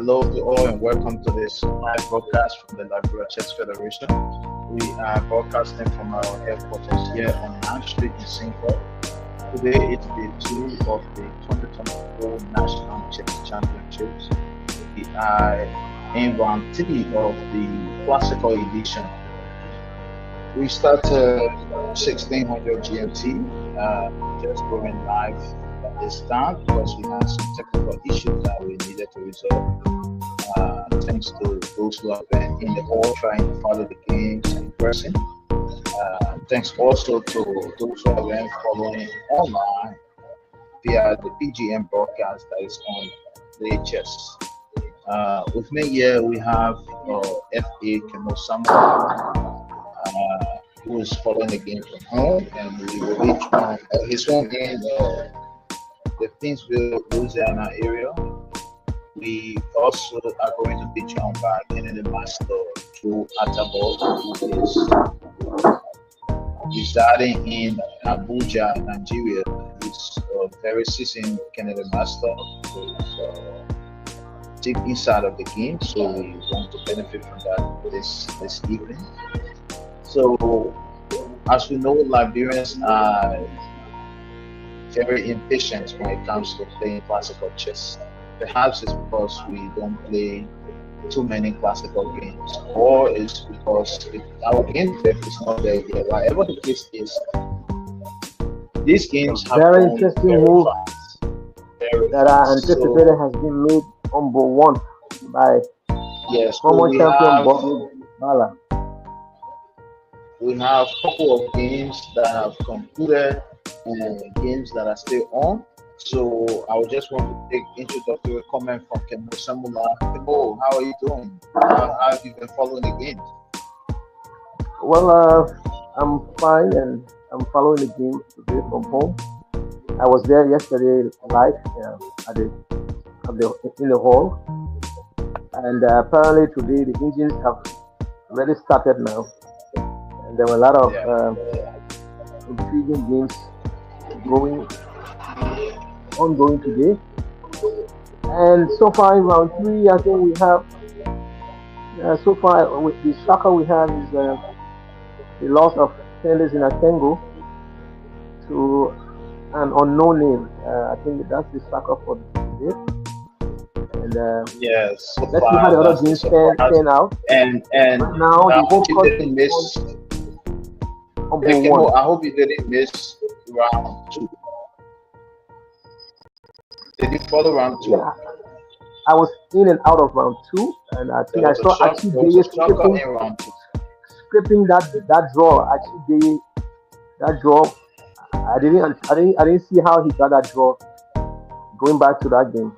Hello to all and welcome to this live broadcast from the Liberia Chess Federation. We are broadcasting from our headquarters here on 9th Street in Singapore. Today it's day 2 of the 2024 National Chess Championships. We are in round 3 of the Classical Edition. We started 1600 GMT, just going live at this time because we had some technical issues that we needed to resolve. Thanks to those who have been in the hall trying to follow the games in person. Thanks also to those who have been following online via the PGM broadcast that is on the chess. With me here we have FA Kemo who is following the game from home, and we will reach on his home in the Finsville, Louisiana area. We also are going to be joined by Kennedy Master Joe Atabol, who is residing in Abuja, Nigeria. He's a very seasoned Kennedy Master who's deep inside of the game, so we want to benefit from that this evening. So, as we know, Liberians are very impatient when it comes to playing classical chess. Perhaps it's because we don't play too many classical games, or it's because our game depth is not there yet. Whatever the case is, these games have very interesting move that I anticipated so, has been made on board one by yes, so former champion Bob Bala. we have a couple of games that have concluded and games that are still on. So I would just want to take introductory comment from Kemo Samula. Kemo, how are you doing? How have you been following the games? Well, I'm fine and I'm following the game today from home. I was there yesterday live in the hall, and apparently today the engines have already started now, and there were a lot of intriguing games ongoing today. And so far in round 3, I think we have so far with the shocker we have is the loss of Candace in Akengo to an unknown name. I think that's the shocker for today. And Yes, so let's see how the far other that's the games surprise. pan out. And Right now, I the hope you focus didn't is miss. on Hey, board one. Kemo, I hope you didn't miss round 2. Did you follow round 2? Yeah, I was in and out of round 2, and I There think I was a saw shock. Achille There was a shocker skipping in round 2. that draw. Achille that draw. I didn't see how he got that draw going back to that game.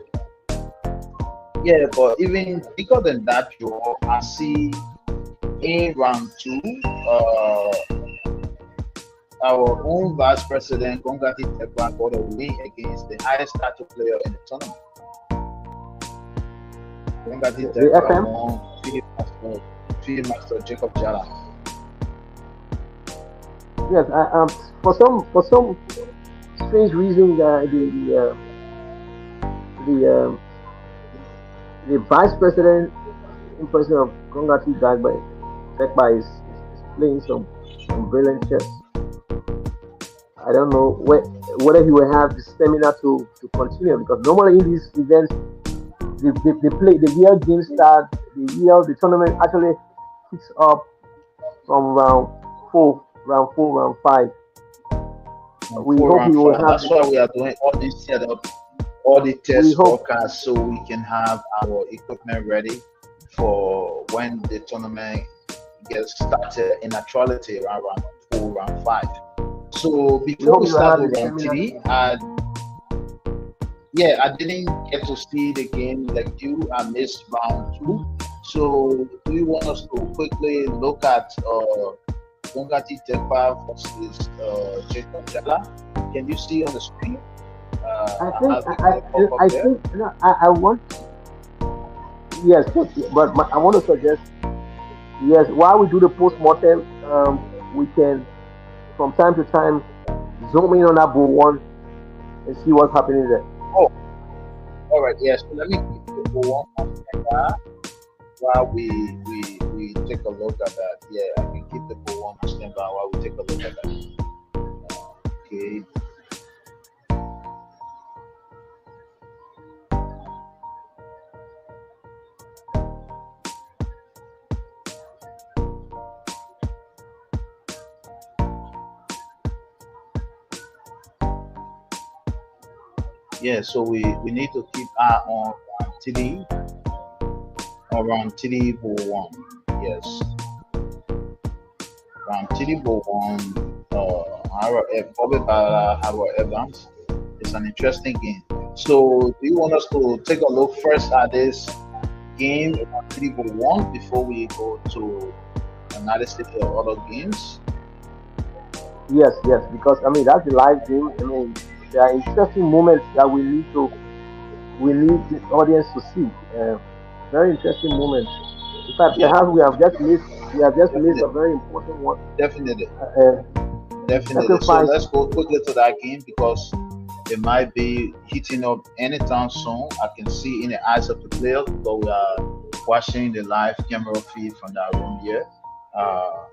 Yeah, but even bigger than that, draw, I see in round 2, our own vice president Gongati Tekwan got a win against the highest stature player in the tournament. Gongati The Tekwan FM. won Field Master Jacob Jala. Yes, for some strange reason, the vice president in person of Gongati Tekba is playing some brilliant chess. I don't know whether he will have the stamina to continue, because normally in these events the real game start, the tournament actually kicks up from round 4, round 5. We hope he will have. That's why we are doing all this setup, all the test hope- forecasts, so we can have our equipment ready for when the tournament gets started in actuality around round 4, round 5. So before hope we you will start have with the round stamina. 3, I didn't get to see the game like you. I missed round 2. So do you want us to quickly look at Gongati Tekpa versus Jacob Jala? Can you see on the screen? I want, yes, but I want to suggest, yes, while we do the post-mortem, we can from time to time zoom in on that board one and see what's happening there. Oh, all right. Yes. Let me ball one on standby while we take a look at that. Yeah, I can keep the ball one on standby while we take a look at that. Okay. Yeah, so we need to keep eye on TD around TD ball one. Yes, around TD ball one. Bobby Bala, Howard Evans. It's an interesting game. So, do you want us to take a look first at this game around TD ball one before we go to analysis of other games? Yes, yes, because I mean that's the live game. I mean there are interesting moments that we need the audience to see. Very interesting moments. In fact, Yeah, perhaps we have just missed a definitely, very important one. definitely, Uh, the definitely. So sacrifice. let's go quickly to that game because it might be heating up anytime soon. I can see in the eyes of the players, but we are watching the live camera feed from that room here. Uh,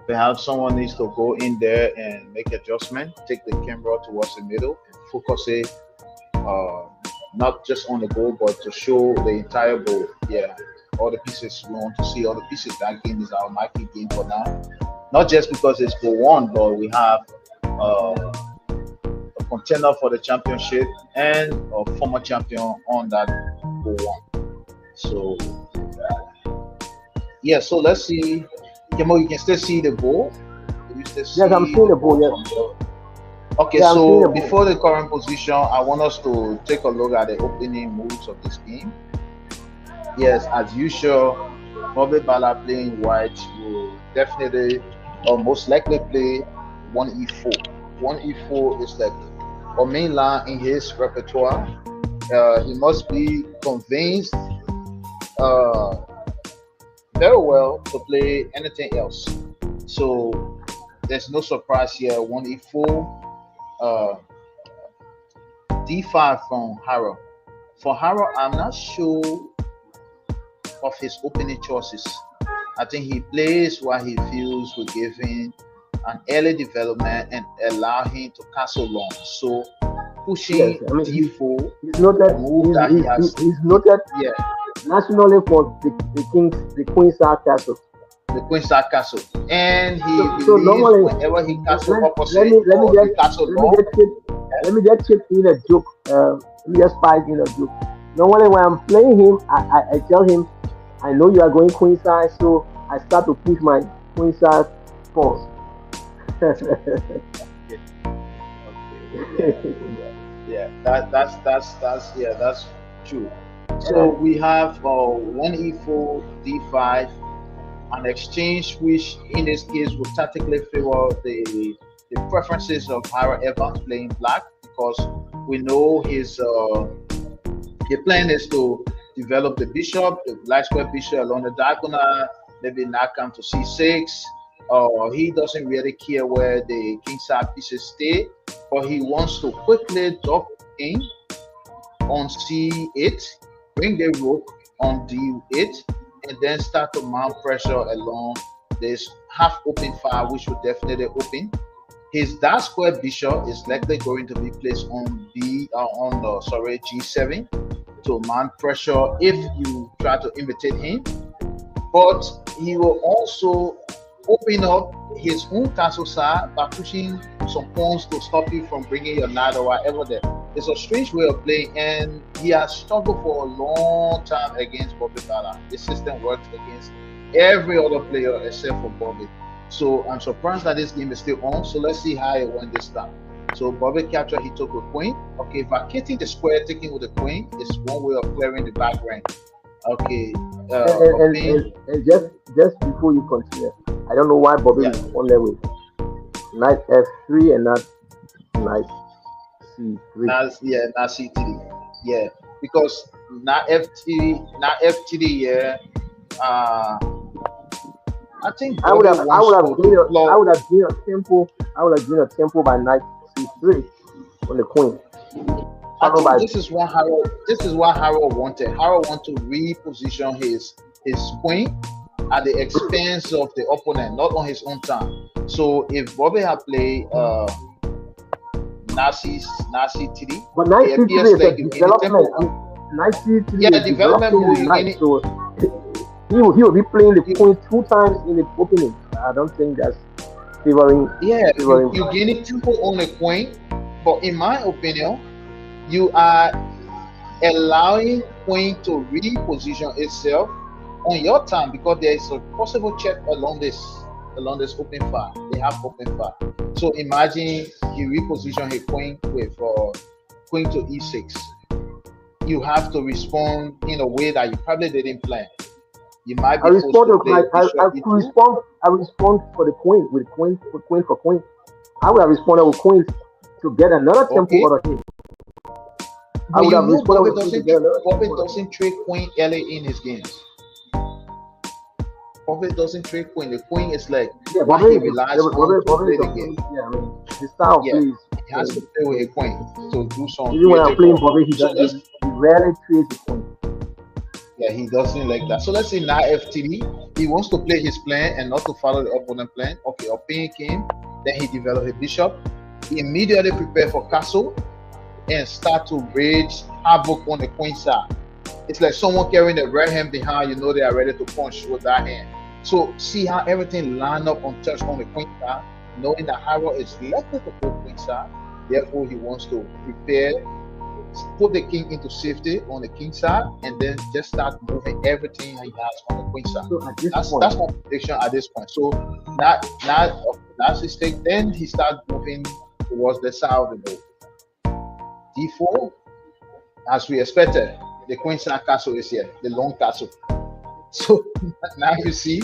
Perhaps someone needs to go in there and make adjustment, take the camera towards the middle and focus it uh, not just on the goal, but to show the entire goal. Yeah, all the pieces. We want to see all the pieces. That game is our marquee game for now. Not just because it's goal one, but we have a contender for the championship and a former champion on that goal one. So yeah, so let's see. Kemo, you can still see the ball. You still Yes, I'm see seeing the the ball. ball Yes, from the. Okay, yeah, I'm seeing so the ball. before the current position, I want us to take a look at the opening moves of this game. Yes, as usual, Bobby Bala playing white will definitely or most likely play 1e4. 1e4 is like a main line in his repertoire. He must be convinced uh, very well to play anything else. So there's no surprise here. 1e4, uh, d5 from Harrow. For Harrow, I'm not sure of his opening choices. I think he plays what he feels will give him an early development and allow him to castle long. So Yes, pushing I mean d4, he's noted. a move that he has, He's noted yeah, nationally for the Queen's Castle. the Queen Star Castle. And he So believes normally, whenever he castle let opposite let me or he just castle let me long, just chip let me just chip in a joke. Let me just spice in a joke. Normally, when I'm playing him, I tell him, I know you are going queen size, so I start to push my queen size pawns. okay, okay, yeah, yeah, yeah. That's yeah, that's true. So And we have 1e4, d5, an exchange which in this case will tactically favor the preferences of Harry Evans playing black because we know his plan is to develop the bishop, the light square bishop along the diagonal, maybe knock him to c6. He doesn't really care where the king side pieces stay, but he wants to quickly drop the king on c8, bring the rook on d8, and then start to mount pressure along this half open file, which will definitely open. His dark square bishop is likely going to be placed on g7 to mount pressure if you try to imitate him. But he will also open up his own castle side by pushing some pawns to stop you from bringing your knight or whatever there. It's a strange way of playing, and he has struggled for a long time against Bobby Bala. This system works against every other player except for Bobby. So I'm surprised that this game is still on. So let's see how it went this time. So Bobby captured, he took a queen. Okay, vacating the square, taking with the queen is one way of clearing the back rank. Okay, a pin. and just before you continue, I don't know why Bobby Yeah, responded with knight f3 and not knight c3. now CTD. Yeah, because now FTD. Yeah, uh, I think Bobby wants to I deploy. would have given a tempo by knight c3 on the queen. I followed think by. this is what Harold wanted. Harold want to reposition his queen at the expense of the opponent, not on his own time. So if Bobby had played Nasi TD, But knight it c3 appears is a like you gain a development. I tempo. mean, knight c3 Yeah, is development developing move. his You gain knight. it. So he will be playing the queen two times in the opening. I don't think that's favoring Yeah, you favoring. you gain it tempo on a queen, but in my opinion, you are allowing queen to reposition itself on your time because there is a possible check along this open file. They have open file. So imagine he reposition his queen with queen to e6. You have to respond in a way that you probably didn't plan. You might I be forced respond to to play I bishop could e2. respond. I respond for the queen with queen for queen for queen. I would have responded with queen to get another tempo Okay, out of him. I but would you have know responded with queen to get another Bobby tempo out of him. doesn't trade queen early in his games. Bobby doesn't trade queen. The queen is like Yeah, what he relies on to Bobby play is a the game. queen. Yeah, I mean his style of Yeah, play is he has to queen. play with a queen to do some Even when I'm creative playing work. Bobby, So let's he rarely trades the queen. Yeah, he doesn't like that. So let's say now FTD, he wants to play his plan and not to follow the opponent plan. Okay, opinion came, then he developed a bishop. He immediately prepare for castle and start to rage havoc on the queen side. It's like someone carrying the red hand behind, they are ready to punch with that hand. So see how everything line up on touch on the queen side, knowing that Harold is likely to go queen side. Therefore, he wants to prepare, put the king into safety on the king side, and then just start moving everything he has on the queen side. So at this That's point, my prediction at this point. So that's his take. Then he starts moving towards the side of the board. D4, as we expected, the queen side castle is here, the long castle. So now you see,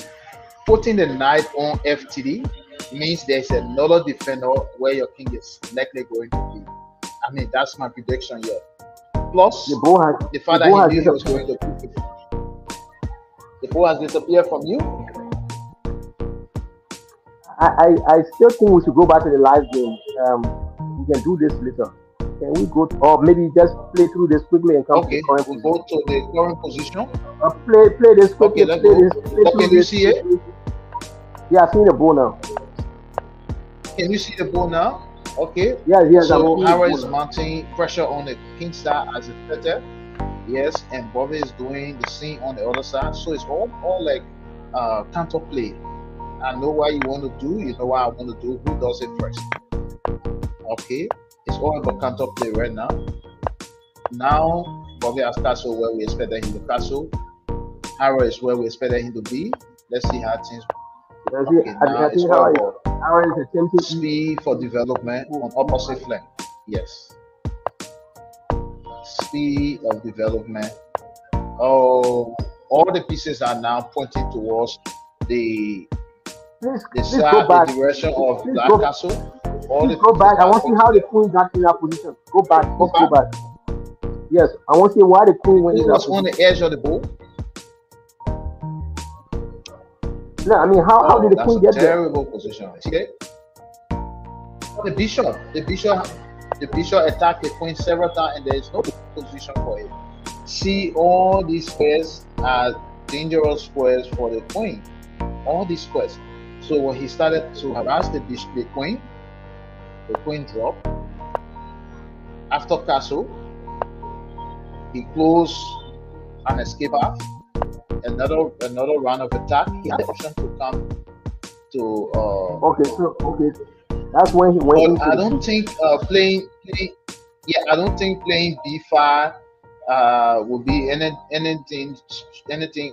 putting the knight on FTD means there's another defender where your king is likely going to be. I mean, that's my prediction here. Plus, the ball has the the fact that ball he has knew he was going disappeared. to the ball has disappeared from you. I still think we should go back to the live game. We can do this later. Can we go or maybe just play through this quickly and come to the Okay, current we position? go to the current position. Play this Okay, quickly. let's go. Play Can through you this see it? quickly. Yeah, I've seen the ball now. Can you see the ball now? Okay. Yes, I'm So seeing the Hara ball is now. mounting pressure on the king side as expected. Yes, and Bobby is doing the same on the other side. So it's all like counter play. I know what you want to do. You know what I want to do. Who does it first? Okay. It's all about counter play right now. Now Bobby has castle where we expected him to castle. Hara is where we expected him to be. Let's see how things. You see, Okay, now I it's think all about how is attempting speed for development on opposite flank. Yes, speed of development. Oh, all the pieces are now pointing towards the please go back. the direction of Please Black go Castle. All please the go pieces back. I are want to see pointing how the there. queen got in that position. Go back. Go Please go back. back. Yes, I want to see why the queen The went in queen that was on position. the edge of the board. No, I mean how Oh, did the that's queen a get there? terrible position. Okay. The bishop, the bishop attacked the queen several times, and there is no position for it. See, all these squares are dangerous squares for the queen. All these squares. So when he started to harass the queen dropped. After castle, he closed an escape path. Another round of attack. He had the option to come to. Okay, that's when he went But into I the don't booth. think yeah, I don't think playing b5 will be anything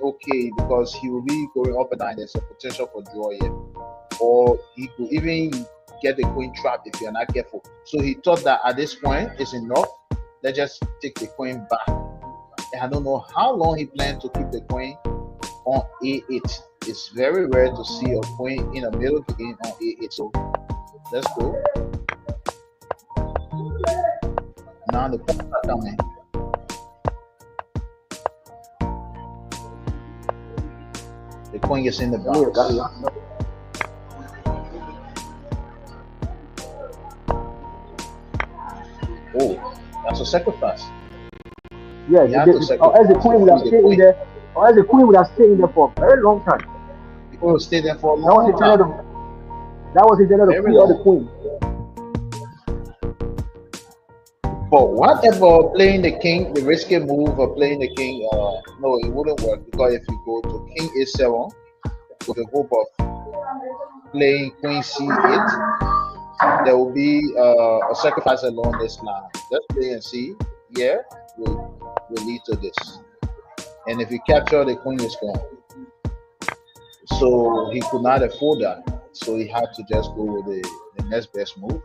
okay because he will be going up and down. There's a potential for draw here, or he could even get the queen trapped if you're not careful. So he thought that at this point it's enough. Let's just take the queen back. And I don't know how long he planned to keep the queen on a8. It's very rare to see a queen in the middle of the game on a8. So let's go. Now the pawns are coming. The queen is in the I mean, box. Oh, That's a sacrifice. Yes, You have to or else the sacrifice to queen would have free the stayed in queen. there, or else the queen would have stayed in there for a very long time. The queen will stay there for a That was long intended time, to that was intended to very free all the long. queens. But what about playing the king, the risky move of playing the king? No, it wouldn't work because if you go to king a7 with the hope of playing queen c8, there will be a sacrifice along this line. Let's play and see. Yeah, will lead to this. And if you capture, the queen is gone. So he could not afford that. So he had to just go with the next best move.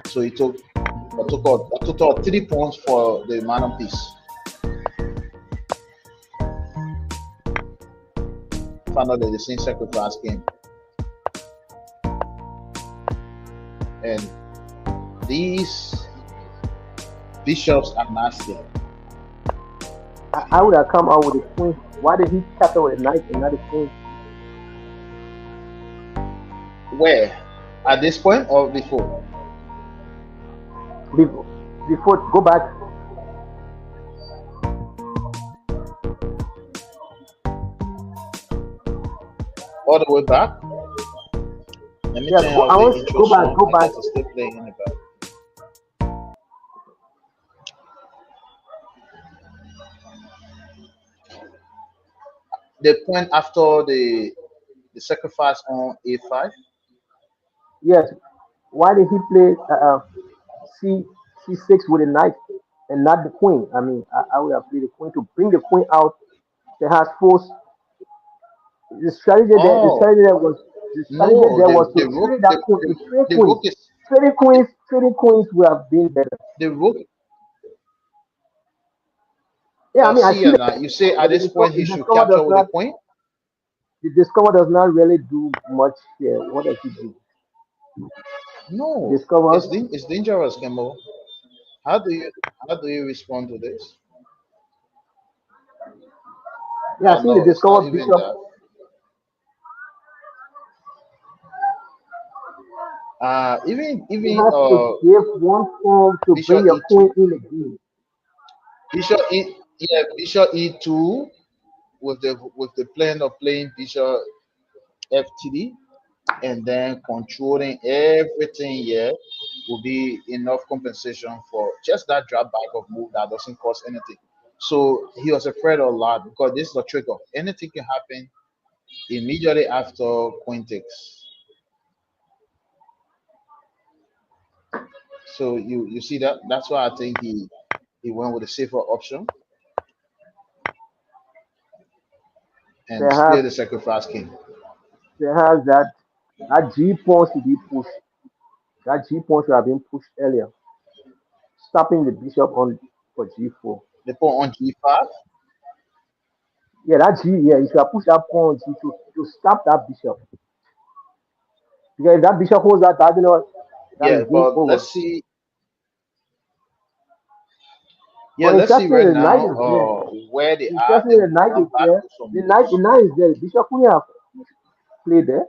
So he took a total of 3 points for the man piece. Found out that the same sacrifice came. And these bishops are nasty. I would have come out with the queen. Why did he capture with a knight and not the queen? Where? At this point or before? Before, before go back. All the way back? Let me Yeah, turn off I the want intro go back, song. go I back. guess it's still playing in the back. The point after the sacrifice on a5. Yes. Why did he play C C6 with a knight and not the queen? I mean, I would have played the queen to bring the queen out. That has force. Oh The strategy no, there was the to rook trade that queen, to trade the queens. rook is Trading queens would have been better. the rook. Yeah, I mean, I See, see and that, you say at but this point the he should discover capture does with the not queen. the discover does not really do much here. What does he do? No, Discovers. it's dangerous, Kemo. How do you how do you respond to this? Yeah, I see the No, it's not discover even bishop. that. You Even have to give one form to bring bishop your e2, queen in the game. bishop e2 with the plan of playing bishop f3 and then controlling everything here will be enough compensation for just that drop back of move that doesn't cost anything. So he was afraid a lot because this is a trigger. Anything can happen immediately after queen takes. So you see that that's why I think he went with a safer option and spare Perhaps, the sacrifice king. perhaps that G pawn should be pushed. That G pawn should have been pushed earlier, stopping the bishop on for G4. The pawn on g5. Yeah, that G. Yeah, you should have pushed that pawn on G to stop that bishop. Because if that bishop holds that diagonal, that Yeah, is game but over. But let's see interestingly, right the knight now is there. where they are, Interestingly, then the we'll knight come is back there. with some The moves. knight is there. The bishop couldn't have played there.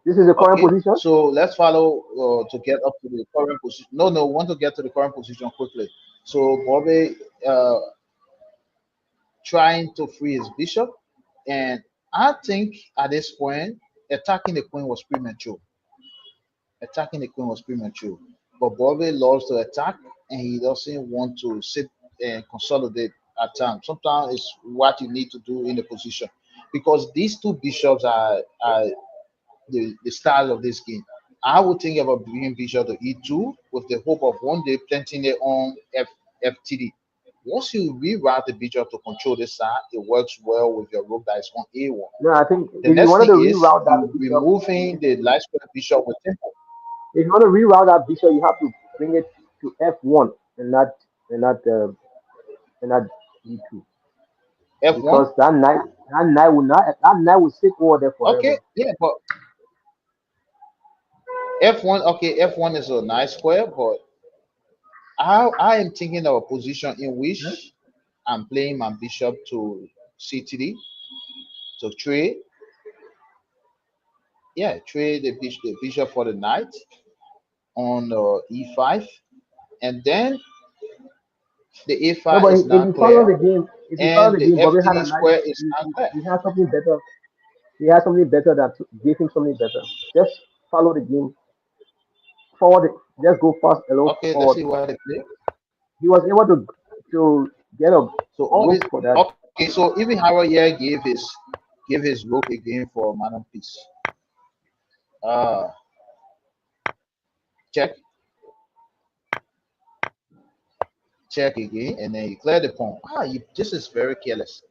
This is the current Okay, position. so let's follow to get up to the current position. No, want to get to the current position quickly. So Bobby trying to free his bishop, and I think at this point attacking the queen was premature. Attacking the queen was premature. But Bobby loves to attack, and he doesn't want to sit and consolidate at times. Sometimes it's what you need to do in the position because these two bishops are the style of this game. I would think about bringing bishop to e2 with the hope of one day planting it on ftd. Once you reroute the bishop to control this side, it works well with your rook that is on a1. No, I think The if you next wanted thing to is reroute that you bishop, removing the light square bishop with tempo. if you want to reroute that bishop, you have to bring it to f1 and not and not uh, and not g2 f1. because that knight will sit over there Okay, forever. yeah, but f1. Okay, f1 is a nice square, but I am thinking of a position in Huh? which I'm playing my bishop to c3 to trade. yeah, trade the bishop for the knight on e5, and then the No, a5 but is if not you follow clear, the game, if you follow and the the game, Bobby had a f3 nice. square is not clear. He has something better. He has something better that gave him something better. Just follow the game forward. Just go fast along Okay, let's forward. see why they play. He was able to get a So rook always for that. okay. So even Howard here gave his rook again for man piece. Uh, check, check again, and then you clear the pawn. This is very careless.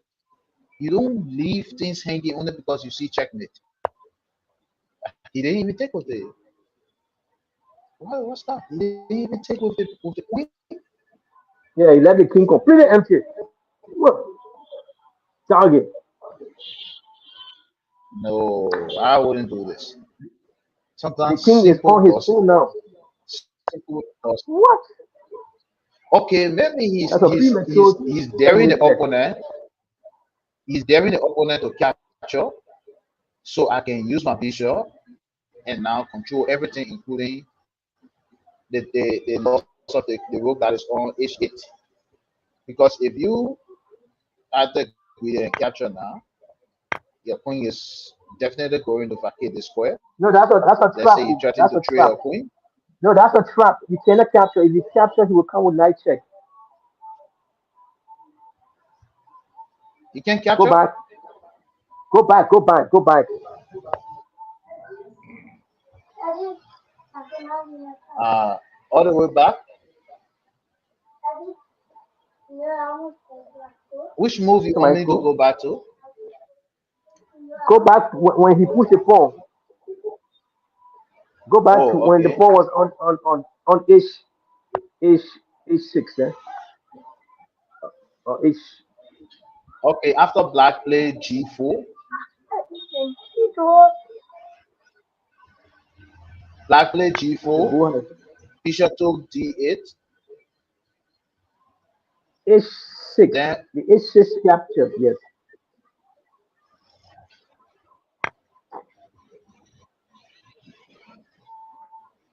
You don't leave things hanging only because you see checkmate. He didn't even take with the what's that? He didn't even take with the queen. Yeah, he left the king completely empty. Look, target. No, I wouldn't do this. The Sometimes king is simple on his does own now. simple does. What? Okay, maybe That's a premature he's daring checkmate the check. opponent. He's daring the opponent to capture, so I can use my bishop and now control everything, including the loss of the rook that is on h8. Because if you attack with and capture now, your queen is definitely going to vacate the square. No, that's a Let's say trap. you threaten That's to a trade trap. your queen. No, that's a trap. You cannot capture. If you capture, he will come with knight check. You can Go capture back. Go back. Go back. Go back. all the way back. Which move you To want my me to school. go back to? Go back when he pushed the pawn. Go back to Oh, when the okay. pawn was on h h6 or h. Okay, after black play g4, black play The g4, bull has bishop took d8. h6. Then The h6 captured. Yes.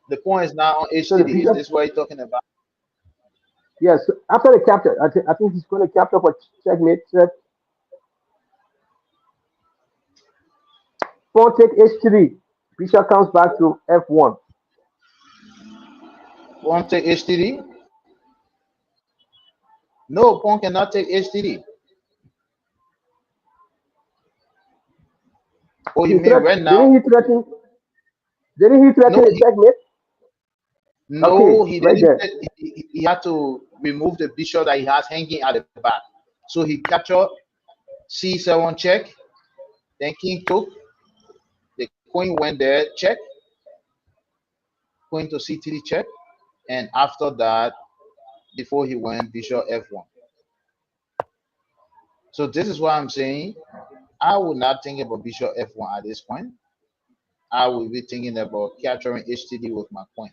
the pawn is now on So the h3. Is bishop. this what you're talking about? Yes. After the capture, I think he's going to capture for checkmate. Pawn take h3. Bishop comes back to f1. Pawn take h3? No, pawn cannot take h3. Oh, you He mean threat. right now? Didn't he threaten? Didn't he No, threaten a checkmate? Okay, no, he right didn't. there. He had to remove the bishop that he has hanging at the back. So he captured c7 check, then king took, the queen went there, check, queen to c3 check, and after that, before he went bishop f1. So this is what I'm saying. I would not think about bishop f1 at this point. I will be thinking about capturing HTD with my queen.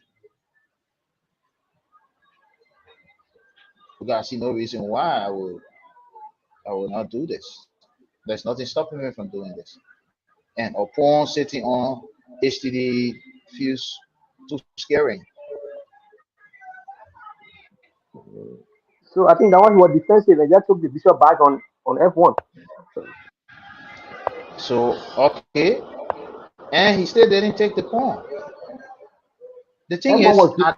Because I see no reason why I will not do this. There's nothing stopping me from doing this. And a pawn sitting on HTD feels too scary. So I think that one he was defensive and just took the bishop back on f1. So So okay, and he still didn't take the pawn. The thing f1 is, was at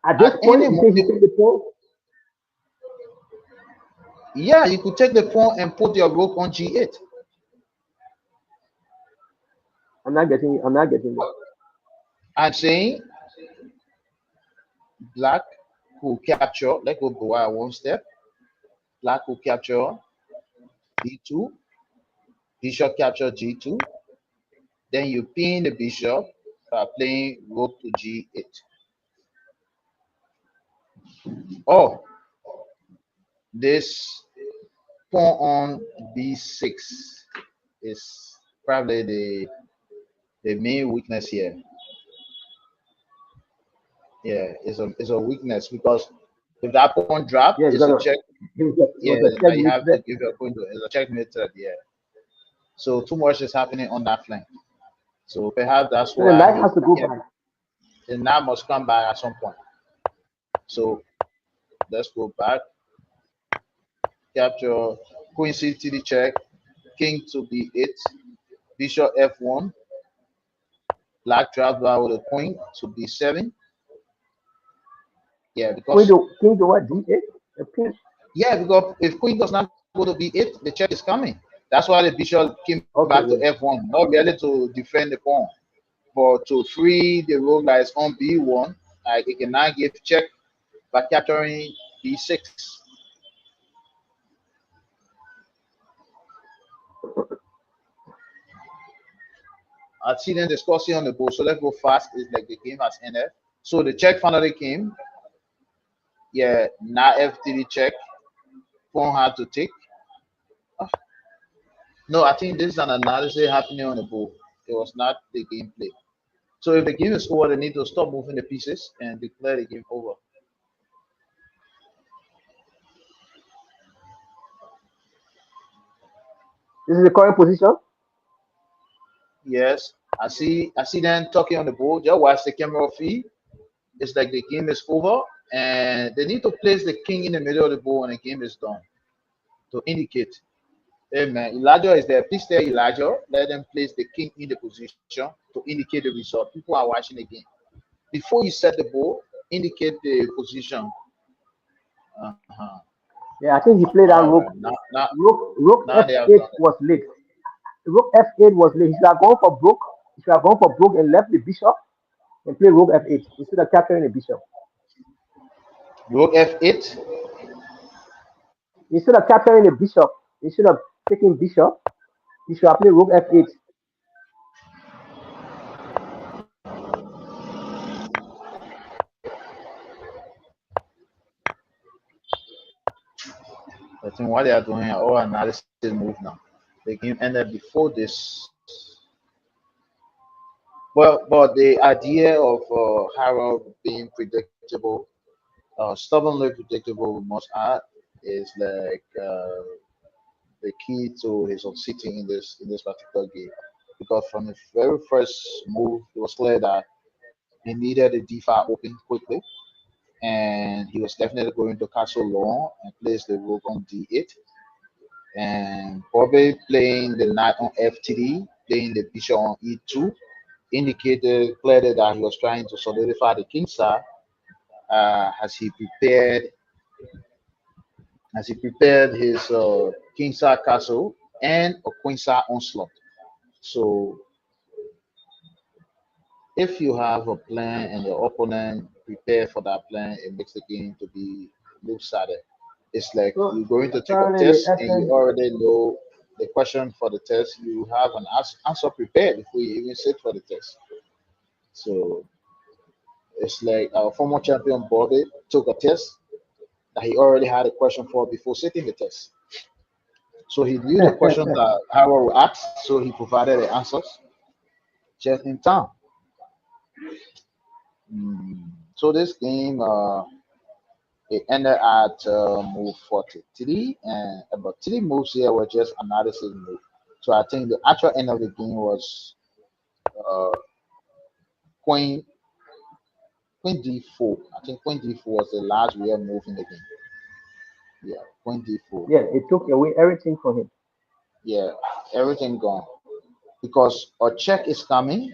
at this any point. You think he moment, took the pawn? yeah, you could take the pawn and put your rook on g8. I'm not getting. I'm not getting this. I'm saying black could capture. Let's go by one step. Black could capture d2, bishop capture g2. Then you pin the bishop by playing rook to g8. Oh, this pawn on b6 is probably the main weakness here. Yeah, it's a weakness because if that pawn drop, Yeah, it's a because check. it Yeah, was a that you checkmate have to threat. give your queen to it's a checkmate. Yeah. So too much is happening on that flank. So perhaps that's So the why knight has he to go kept back. the knight must come back at some point. So let's go back. Capture queen c3 check, king to b8, bishop f1, black traps back with a queen to b7. Yeah, because King to what? D8? The pin. because if queen does not go to b8, the check is coming. That's why the bishop came back to Okay, yeah. f1, not really to defend the pawn, but to free the rook that is on b1. Like it can now give check by capturing b6. I see them discussing on the board, so let's go fast. It's like the game has ended. So the check finally came. Yeah, now f3 check. Pawn had to take. Ah, no, I think this is an analysis happening on the board. It was not the gameplay. So if the game is over, they need to stop moving the pieces and declare the game over. This is the current position. Yes, I see them talking on the board. Just watch the camera feed. It's like the game is over, and they need to place the king in the middle of the board when the game is done to indicate. Hey man, Elijah is there. Please tell Elijah, let them place the king in the position to indicate the result. People are watching the game. Before you set the ball, indicate the position. Uh-huh. Yeah, I think he played All that right. rook. Now Rook they have F8 done it. was late. Rook F8 was late. He should have gone for brook. He should have gone for brook and left the bishop and play rook F8 instead of capturing the bishop. Rook f8. Instead of capturing the bishop, instead of taking bishop, he should have played rook F8. I think what they are doing are all analysis move now. The game ended before this. Well, but the idea of Harold being predictable, stubbornly predictable, we must add, is like the key to his succeeding in this particular game. Because from the very first move, it was clear that he needed the d5 open quickly, and he was definitely going to castle long and place the rook on d8, and probably playing the knight on f3, playing the bishop on e2, indicated clearly that he was trying to solidify the king side as he prepared his king side castle and a queen side onslaught. So if you have a plan and your opponent prepare for that plan, it makes the game to be lopsided. It's like So you're going to take a apparently the test and you essence. already know the question for the test. You have an answer prepared before you even sit for the test. So it's like our former champion Bobby took a test that he already had a question for before sitting the test. So he knew the questions that Harold would ask, so he provided the answers just in time. So this game, it ended at move 43, and about three moves here were just analysis move. So I think the actual end of the game was uh, queen queen d4. I think queen d4 was the last real move in the game. Yeah, queen d4. Yeah, it took away everything from him. Yeah, everything gone because a check is coming.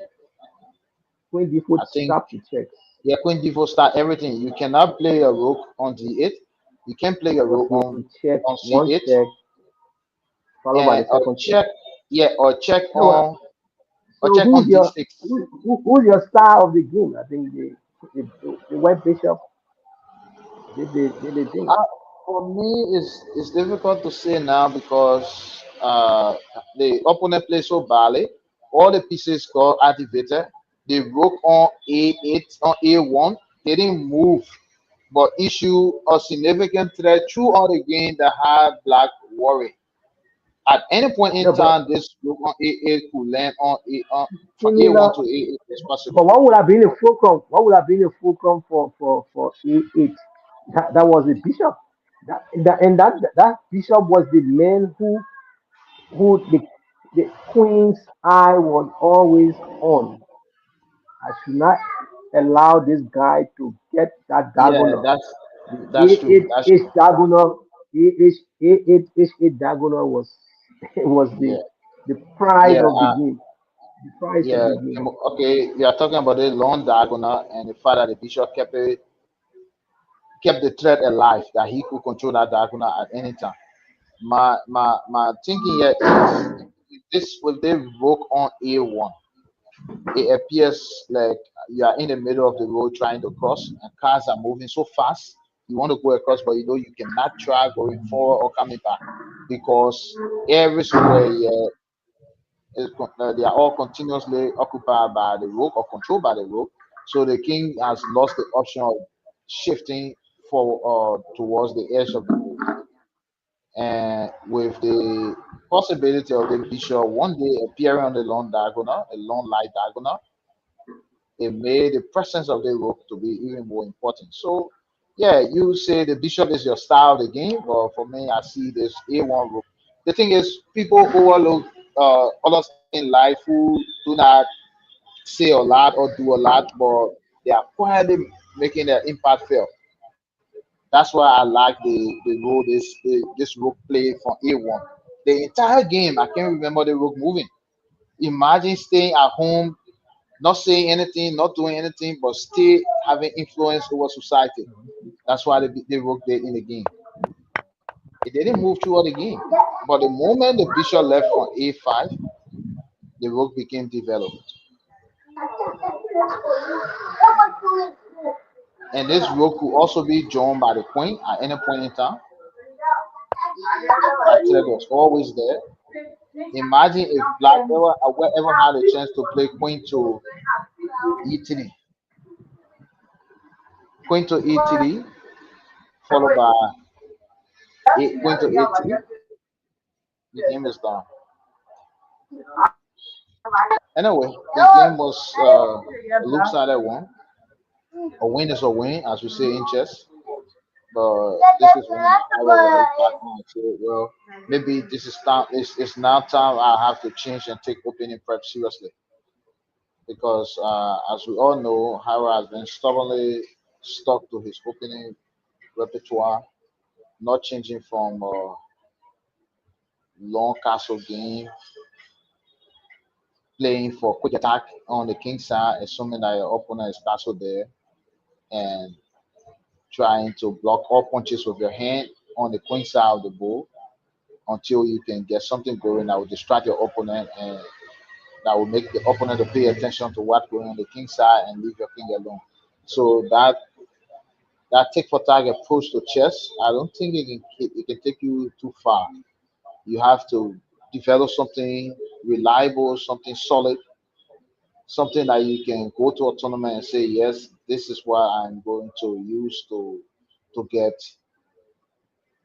Queen D4 I think stopped the checks. yeah, queen d4 start everything. You cannot play a rook on d8. You can play a It was rook a on check, one c8 check, followed by and the a second check. check. Yeah, or check So, on or so check who's on your d6. who's your star of the game? I think the white bishop did the thing. For me, it's difficult to say now because the opponent plays so badly. All the pieces got activated. They broke on A8, on A1. They didn't move, but issue a significant threat throughout the game that had black worry. At any point in No, but time, this rook on A8 could land on from similar. A1 to A8 is possible. But what would have been a fulcrum? What would have been a fulcrum for A8? That was the bishop. That bishop was the man who the The queen's eye was always on. I should not allow this guy to get that Yeah, diagonal. The that's true. That's A8 true. diagonal, A8 diagonal was was Yeah, the prize yeah, of the game. The prize of yeah. the game. Okay, we are talking about the long diagonal and the fact that the bishop kept the threat alive that he could control that diagonal at any time. My thinking here is this with the rook on a1, it appears like you are in the middle of the road trying to cross, and cars are moving so fast. You want to go across, but you know you cannot try going forward or coming back because every square here they are all continuously occupied by the rook or controlled by the rook. So the king has lost the option of shifting for towards the edge of the board. And with the possibility of the bishop one day appearing on the long diagonal, a long light diagonal, it made the presence of the rook to be even more important. So, yeah, you say the bishop is your style of the game, but for me, I see this a1 rook. The thing is, people overlook others in life who do not say a lot or do a lot, but they are quietly making their impact felt. That's why I like the role this rook played for a1. The entire game, I can't remember the rook moving. Imagine staying at home, not saying anything, not doing anything, but still having influence over society. That's why they work there in the game. It didn't move throughout the game. But the moment the bishop left from a5, the rook became developed. And this rook could also be joined by the queen at any point in time. That threat was always there. Imagine if black ever had a chance to play e3, queen to e3, followed by queen to a2, the game is done. Anyway, the game was a lopsided one. A win is a win, as we say in chess. But this is when I will look back on and say, well, maybe this is time. It's now time I have to change and take opening prep seriously because, as we all know, Hara has been stubbornly stuck to his opening repertoire, not changing from long castle game, playing for quick attack on the king side, assuming that your opponent is castle there, and trying to block all punches with your hand on the queen side of the board until you can get something going that will distract your opponent and that will make the opponent to pay attention to what's going on the king side and leave your king alone. So that take for tag approach to chess, I don't think it can take you too far. You have to develop something reliable, something solid, something that you can go to a tournament and say, yes, this is what I'm going to use to get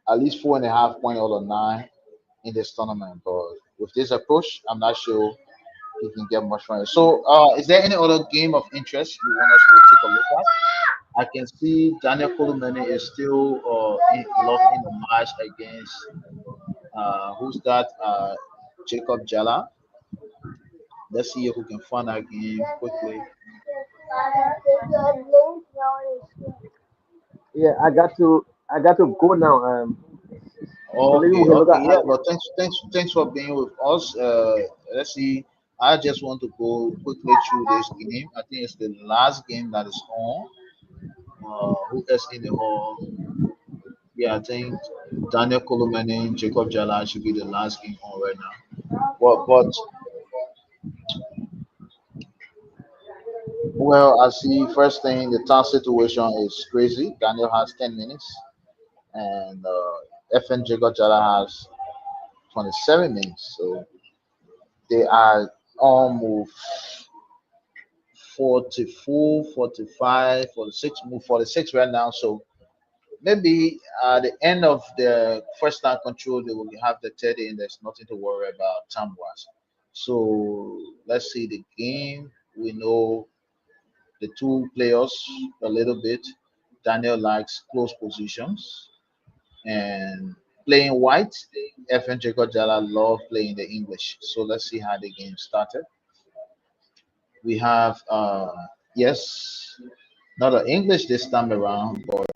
at least 4.5 point out of 9 in this tournament. But with this approach, I'm not sure you can get much from it. So, is there any other game of interest you want us to take a look at? I can see Daniel Kolomeni is still locked in the match against who's that? Jacob Jala. Let's see if we can find that game quickly. Yeah, I got to go now. So maybe we Okay, can look okay, at yeah. But thanks for being with us. Let's see. I just want to go quickly through this game. I think it's the last game that is on. Who is in the hall? Yeah, I think Daniel Kolomeni, Jacob Jala should be the last game on right now. Well, I see. First thing, the town situation is crazy. Daniel has 10 minutes, and FN Jacob Jala has 27 minutes. So they are almost 44, 45, 46, move 46 right now. So maybe at the end of the first time control, they will have the 30 and there's nothing to worry about time wise. So let's see the game. We know the two players a little bit. Daniel likes close positions, and Playing white, FN Jacob Jala love playing the English. So let's see how the game started. We have yes, not an English this time around, but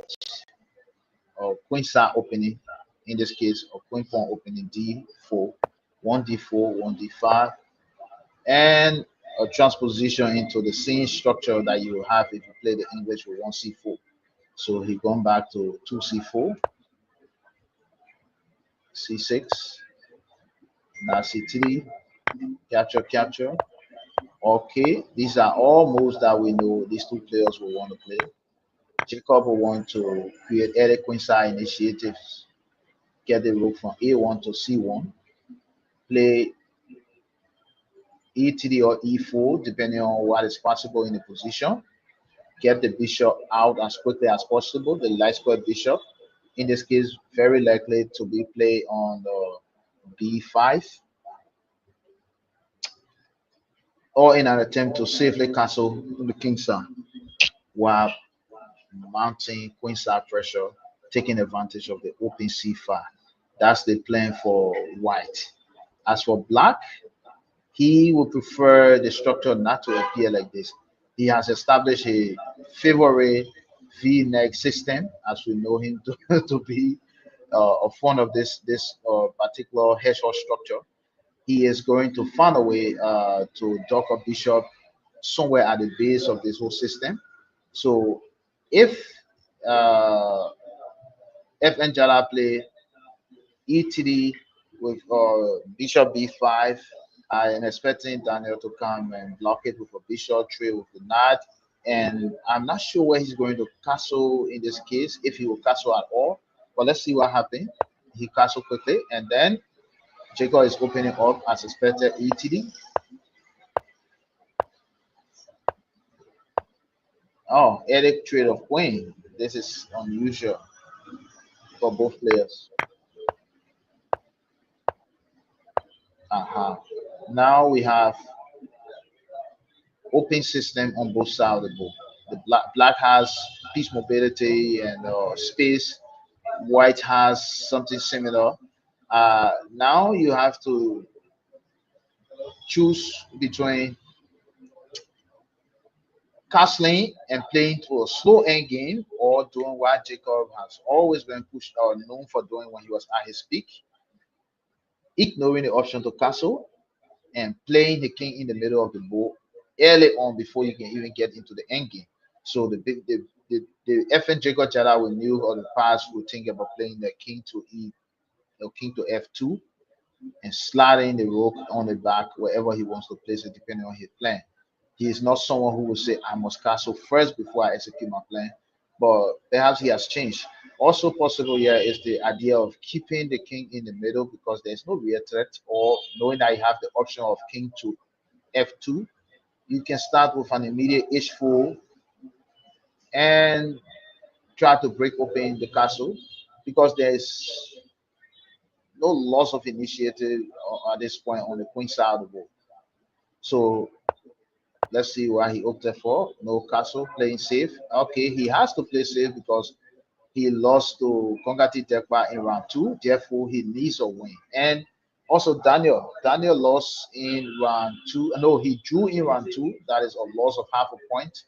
Queen Star opening, in this case, or Queen Pawn opening D4, 1D4, 1D5, and a transposition into the same structure that you have if you play the English with 1C4. So he gone back to 2C4, C6, now C3, capture, capture. Okay, these are all moves that we know these two players will want to play. Jacob will want to create early queen side initiatives, get the rook from A1 to C1, play E3 or E4, depending on what is possible in the position. Get the bishop out as quickly as possible, the light square bishop. In this case, very likely to be played on the B5 or in an attempt to safely castle the king side while mounting queen side pressure, taking advantage of the open C5. That's the plan for white. As for black, he would prefer the structure not to appear like this. He has established a favorite V-neck system, as we know him to, to be a fan of this particular hedgehog structure. He is going to find a way to dock a bishop somewhere at the base of this whole system. So if uh, F Njala play E3 with bishop B5, I am expecting Daniel to come and block it with a bishop tree with the knight. And I'm not sure where he's going to castle in this case, if he will castle at all. But let's see what happens. He castle quickly, and then Jacob is opening up as expected ETD. Oh, Eric trade of queen. This is unusual for both players. Uh-huh. Now we have open system on both sides of the board. The black has piece mobility and space. White has something similar. Now you have to choose between castling and playing to a slow end game or doing what Jacob has always been pushed or known for doing when he was at his peak, ignoring the option to castle and playing the king in the middle of the board early on before you can even get into the end game. So the FN Jacob Jada we knew or the past would think about playing the king to E or king to F2 and sliding the rook on the back wherever he wants to place it depending on his plan. He is not someone who will say I must castle first before I execute my plan, but perhaps he has changed. Also possible here is the idea of keeping the king in the middle because there's no real threat, or knowing that you have the option of king to f2. You can start with an immediate h4 and try to break open the castle because there's no loss of initiative at this point on the queen side of the board. So let's see why he opted for no castle, playing safe. Okay, he has to play safe because he lost to Kongati Tekpa in round two. Therefore, he needs a win. And also Daniel. Daniel lost in round two. No, he drew in round two. That is a loss of half a point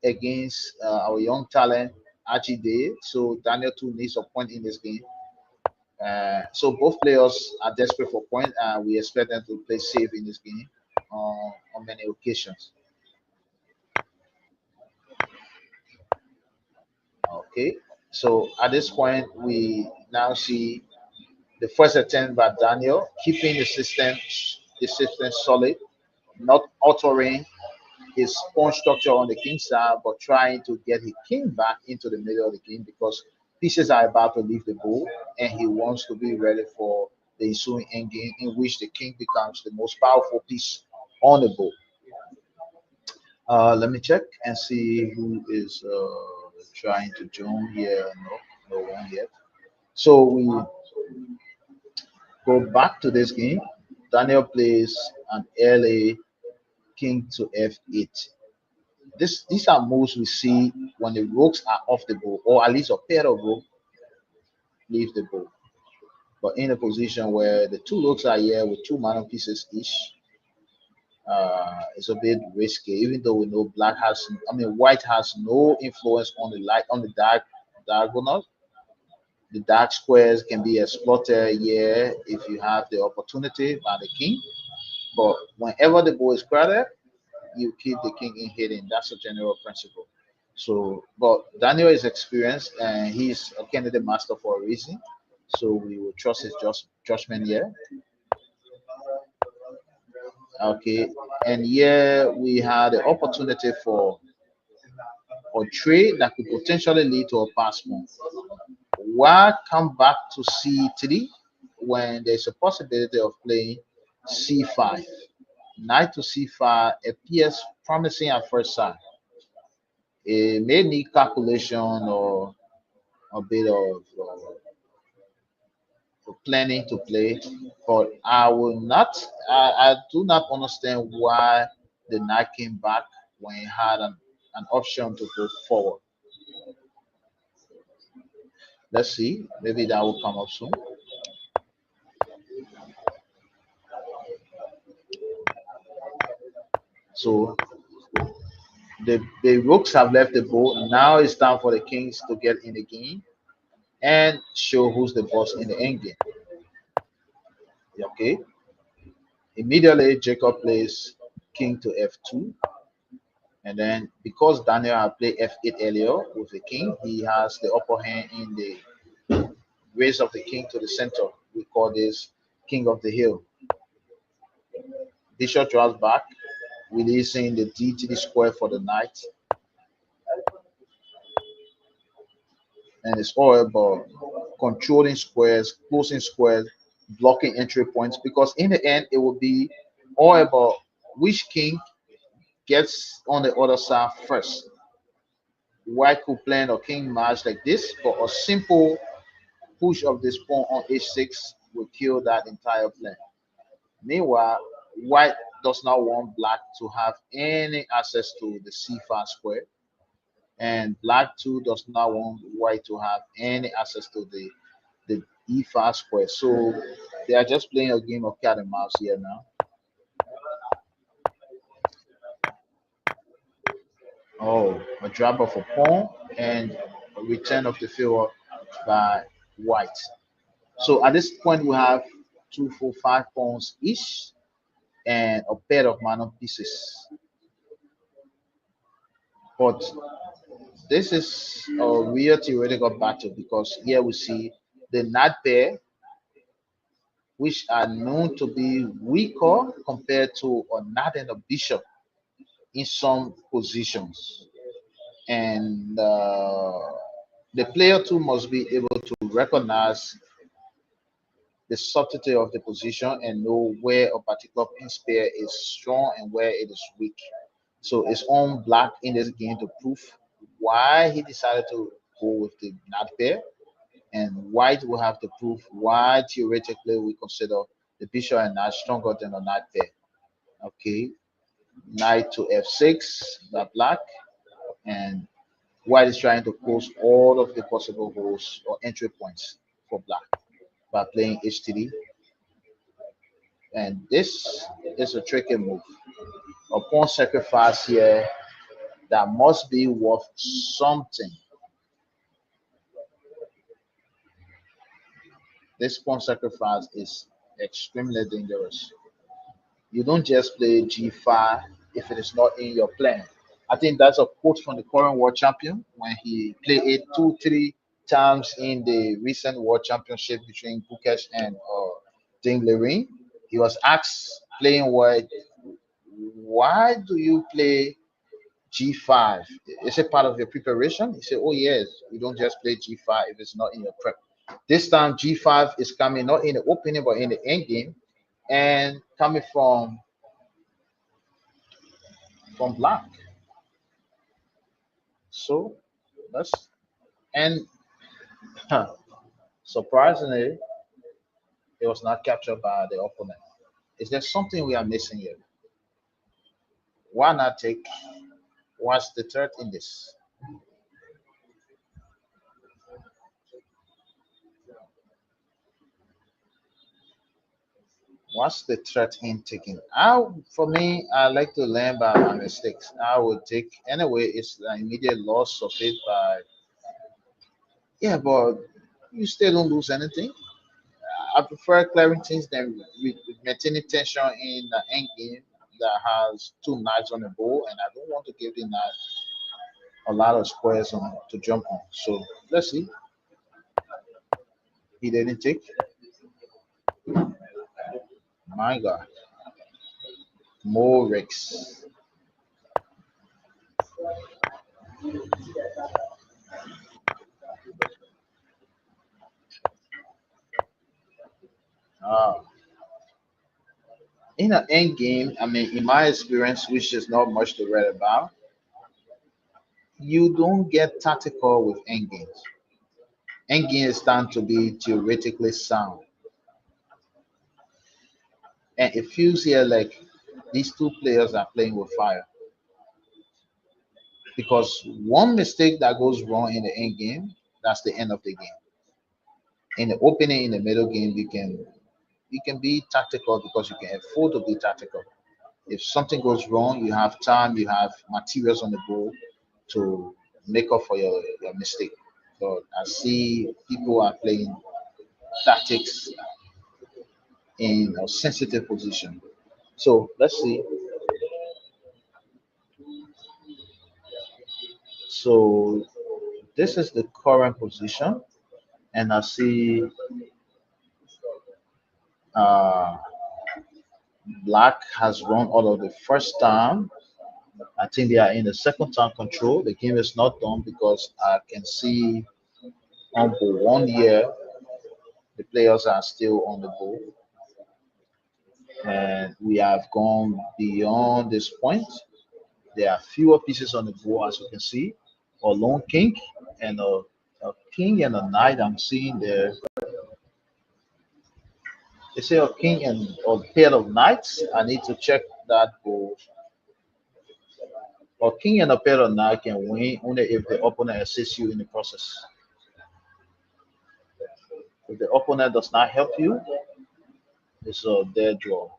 against our young talent Archie Day. So Daniel too needs a point in this game. So both players are desperate for point. We expect them to play safe in this game on many occasions. Okay. So at this point, we now see the first attempt by Daniel, keeping the system solid, not altering his pawn structure on the king side, but trying to get his king back into the middle of the game because pieces are about to leave the board, and he wants to be ready for the ensuing endgame in which the king becomes the most powerful piece on the board. Let me check and see who is trying to join here. No, no one yet. So we go back to this game. Daniel plays an early king to f8. These are moves we see when the rooks are off the board, or at least a pair of rook leaves the board. But in a position where the two rooks are here with two mana pieces each, it's a bit risky. Even though we know white has no influence on the light on the diagonal. The dark squares can be exploited here if you have the opportunity by the king. But whenever the board is crowded, you keep the king in hidden. That's a general principle. So, but Daniel is experienced and he's a candidate master for a reason. So we will trust his judgment here. Okay, and here we had the opportunity for a trade that could potentially lead to a pass move. Why come back to C3 when there's a possibility of playing C5? Knight to C5 appears promising at first sight. It may need calculation or a bit of planning to play, but I do not understand why the knight came back when he had an option to go forward. Let's see, maybe that will come up soon. So the rooks have left the board. Now it's time for the kings to get in the game and show who's the boss in the end game. Okay. Immediately Jacob plays king to f2. And then because Daniel had played f8 earlier with the king, he has the upper hand in the raise of the king to the center. We call this king of the hill. Bishop draws back, releasing the d to the square for the knight. And it's all about controlling squares, closing squares, blocking entry points. Because in the end, it will be all about which king gets on the other side first. White could plan a king match like this, but a simple push of this pawn on h6 will kill that entire plan. Meanwhile, white does not want black to have any access to the c5 square, and black too does not want white to have any access to the e5 square. So they are just playing a game of cat and mouse here now. Oh, a drop of a pawn and a return of the field by white. So at this point, we have 2, 4, 5 pawns each and a pair of mana pieces. But this is a real theoretical battle because here we see the knight pair, which are known to be weaker compared to a knight and a bishop in some positions. And the player too must be able to recognize the subtlety of the position and know where a particular piece pair is strong and where it is weak. So it's on black in this game to prove why he decided to go with the knight pair, and white will have to prove why theoretically we consider the bishop and knight stronger than the knight pair. Okay, knight to f6 by black, and white is trying to close all of the possible holes or entry points for black by playing h3, and this is a tricky move. A pawn sacrifice here that must be worth something. This pawn sacrifice is extremely dangerous. You don't just play g5 if it is not in your plan. I think that's a quote from the current world champion when he played it 2, 3 times in the recent world championship between Bukesh and Ding Liren. He was asked playing white, why do you play G5? Is it part of your preparation? He said, oh yes, you don't just play G5 if it's not in your prep. This time G5 is coming not in the opening but in the end game and coming from black. So that's and surprisingly it was not captured by the opponent. Is there something we are missing here? Why not take what's the threat in this? What's the threat in taking? For me, I like to learn by my mistakes. I would take anyway. It's the immediate loss of it by yeah, but you still don't lose anything. I prefer clearing things than maintaining tension in the end game that has two knights on the board, and I don't want to give the knight a lot of squares on to jump on. So let's see. He didn't take. My God, more Rex. Uh, in an end game, I mean, in my experience, which is not much to read about, you don't get tactical with end games. End games stand to be theoretically sound, and it feels here like these two players are playing with fire because one mistake that goes wrong in the end game, that's the end of the game. In the opening, in the middle game, you can be tactical because you can afford to be tactical. If something goes wrong, you have time, you have materials on the board to make up for your mistake. But I see people are playing tactics in a sensitive position. So let's see. So this is the current position, and I see uh, Black has run all of the first time. I think they are in the second time control. The game is not done because I can see on for 1 year the players are still on the board, and we have gone beyond this point. There are fewer pieces on the board as you can see. A lone king and a king and a knight. I'm seeing there. They say a king and a pair of knights. I need to check that board. A king and a pair of knights can win only if the opponent assists you in the process. If the opponent does not help you, it's a dead draw.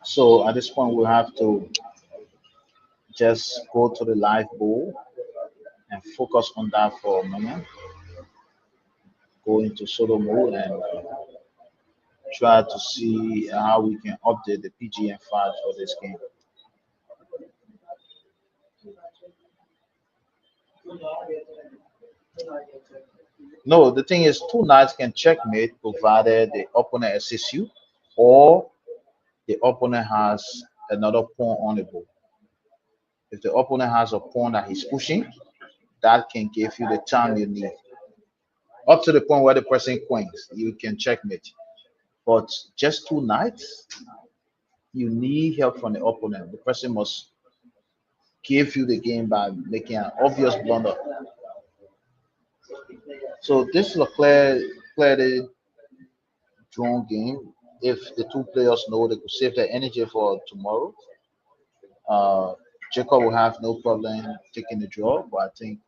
So at this point, we have to just go to the live board and focus on that for a moment. Go into solo mode and try to see how we can update the PGM file for this game. No, the thing is, two knights can checkmate provided the opponent assists you, or the opponent has another pawn on the board. If the opponent has a pawn that he's pushing, that can give you the time you need. Up to the point where the person queens, you can checkmate. But just two knights, you need help from the opponent. The person must give you the game by making an obvious blunder. So this is a clearly drawn game. If the two players know they could save their energy for tomorrow, uh, Jacob will have no problem taking the draw. But I think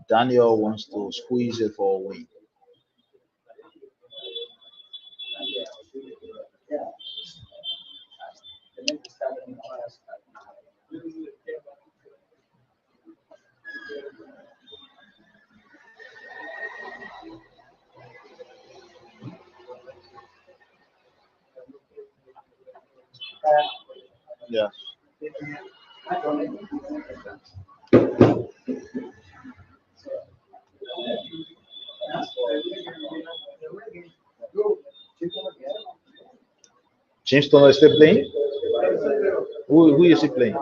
Daniel wants to squeeze it for a win. Yeah. James Turner is still playing. Who is he playing?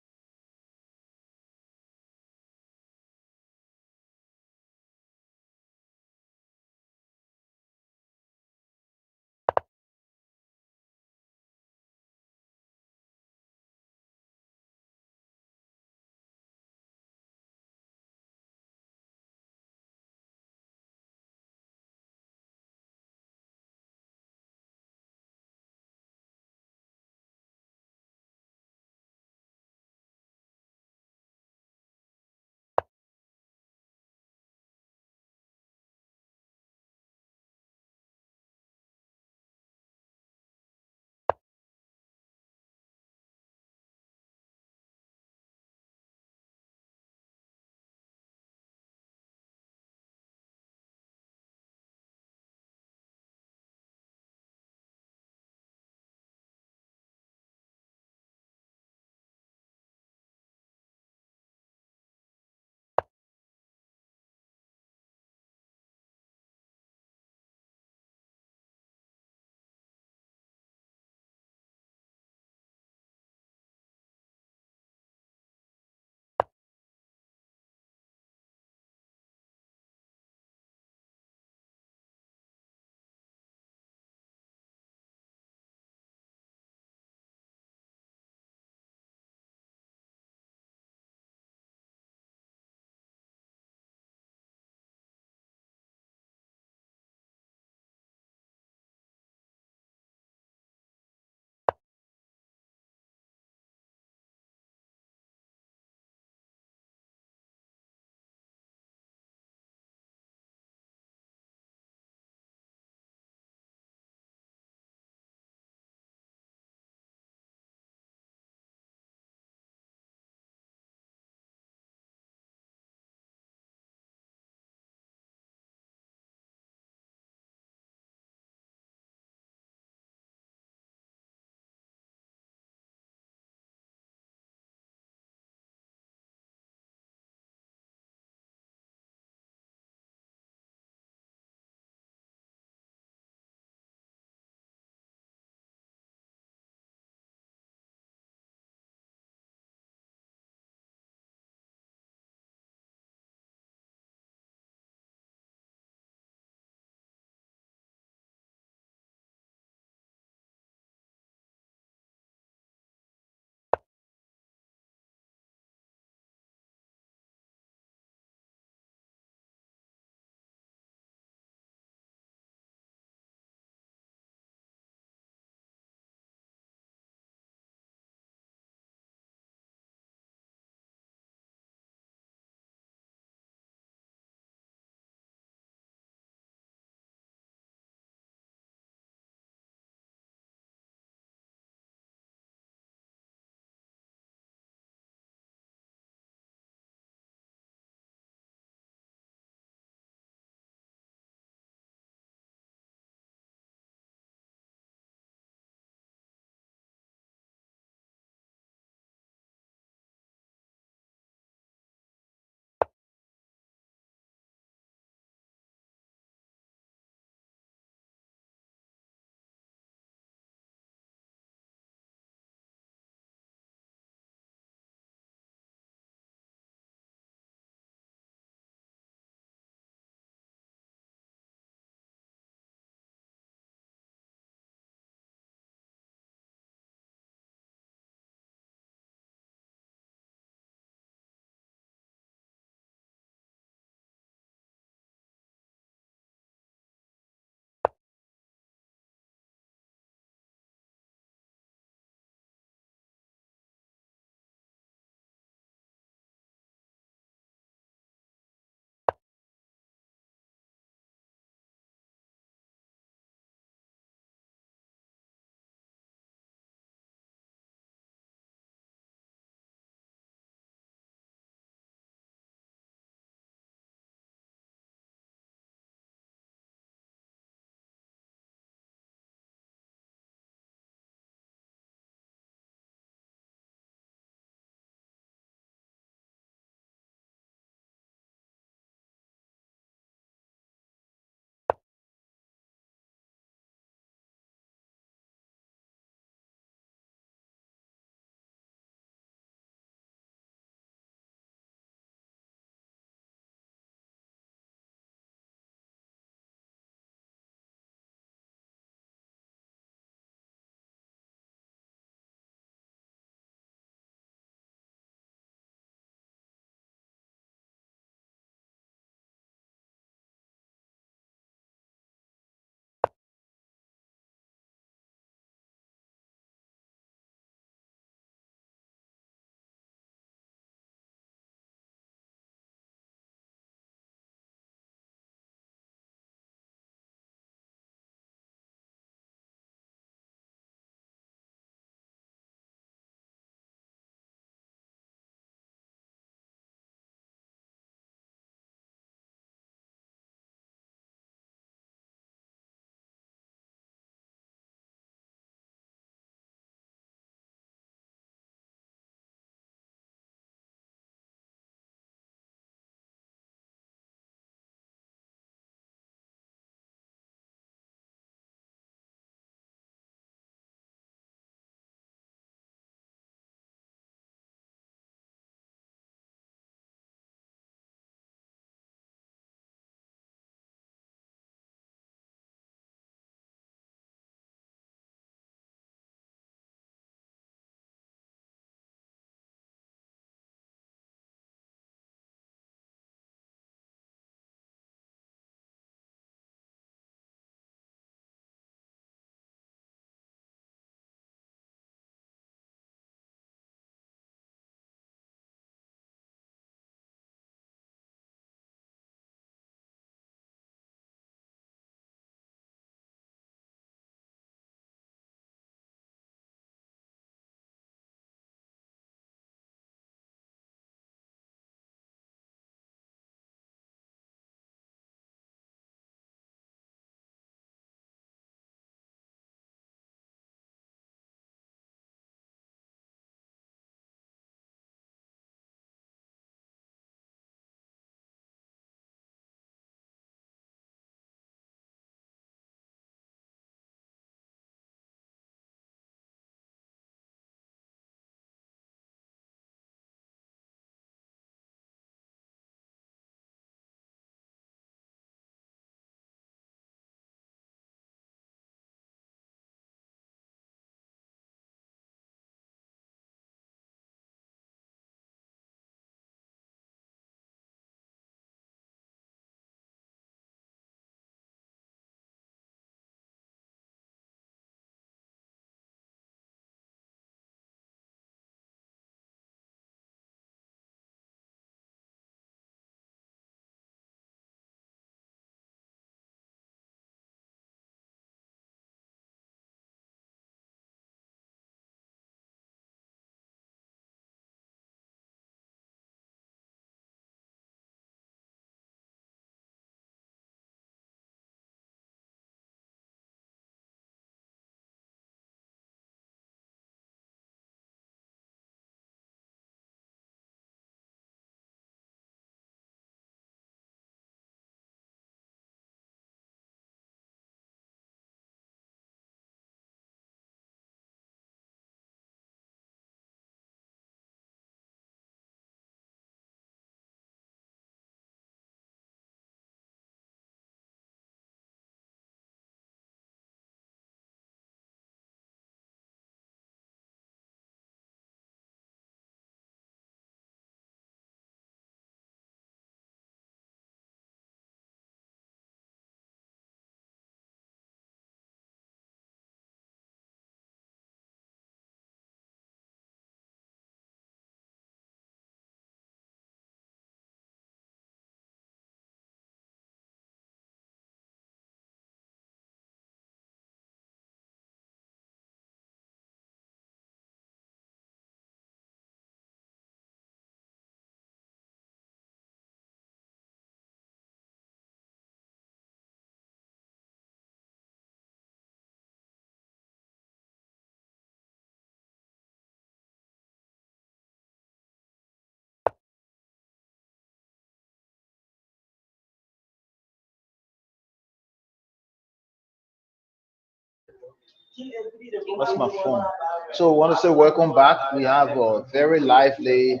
What's my phone? So, I want to say welcome back. We have a very lively.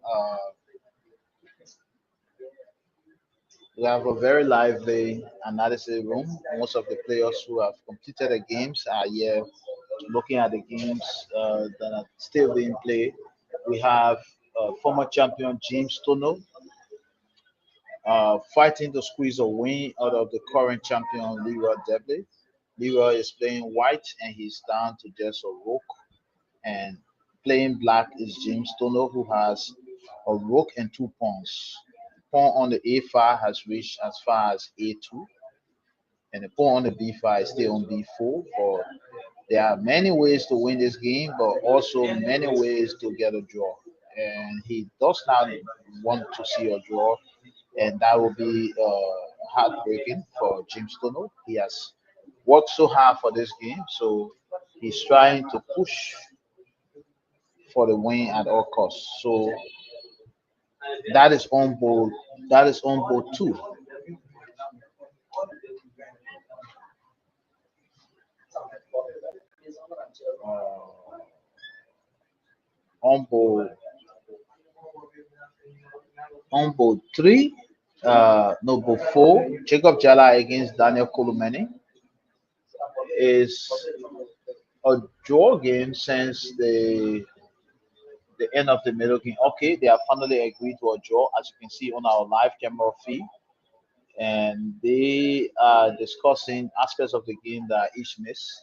Uh, we have a very lively analysis room. Most of the players who have completed the games are here looking at the games that are still being played. We have former champion James Tono fighting to squeeze a win out of the current champion Leroy Debley. Leroy is playing white and he's down to just a rook. And playing black is James Tono who has a rook and two pawns. Pawn on the A5 has reached as far as A2, and the pawn on the B5 is still on B4. But there are many ways to win this game, but also many ways to get a draw. And he does not want to see a draw, and that will be heartbreaking for James Tono. He has worked so hard for this game, so he's trying to push for the win at all costs. So that is on board. That is on board too. Uh, on board on board three. No, board four. Jacob Jala against Daniel Kolumeni is a draw game since the end of the middle game. Okay, they have finally agreed to a draw, as you can see on our live camera feed, and they are discussing aspects of the game that each miss.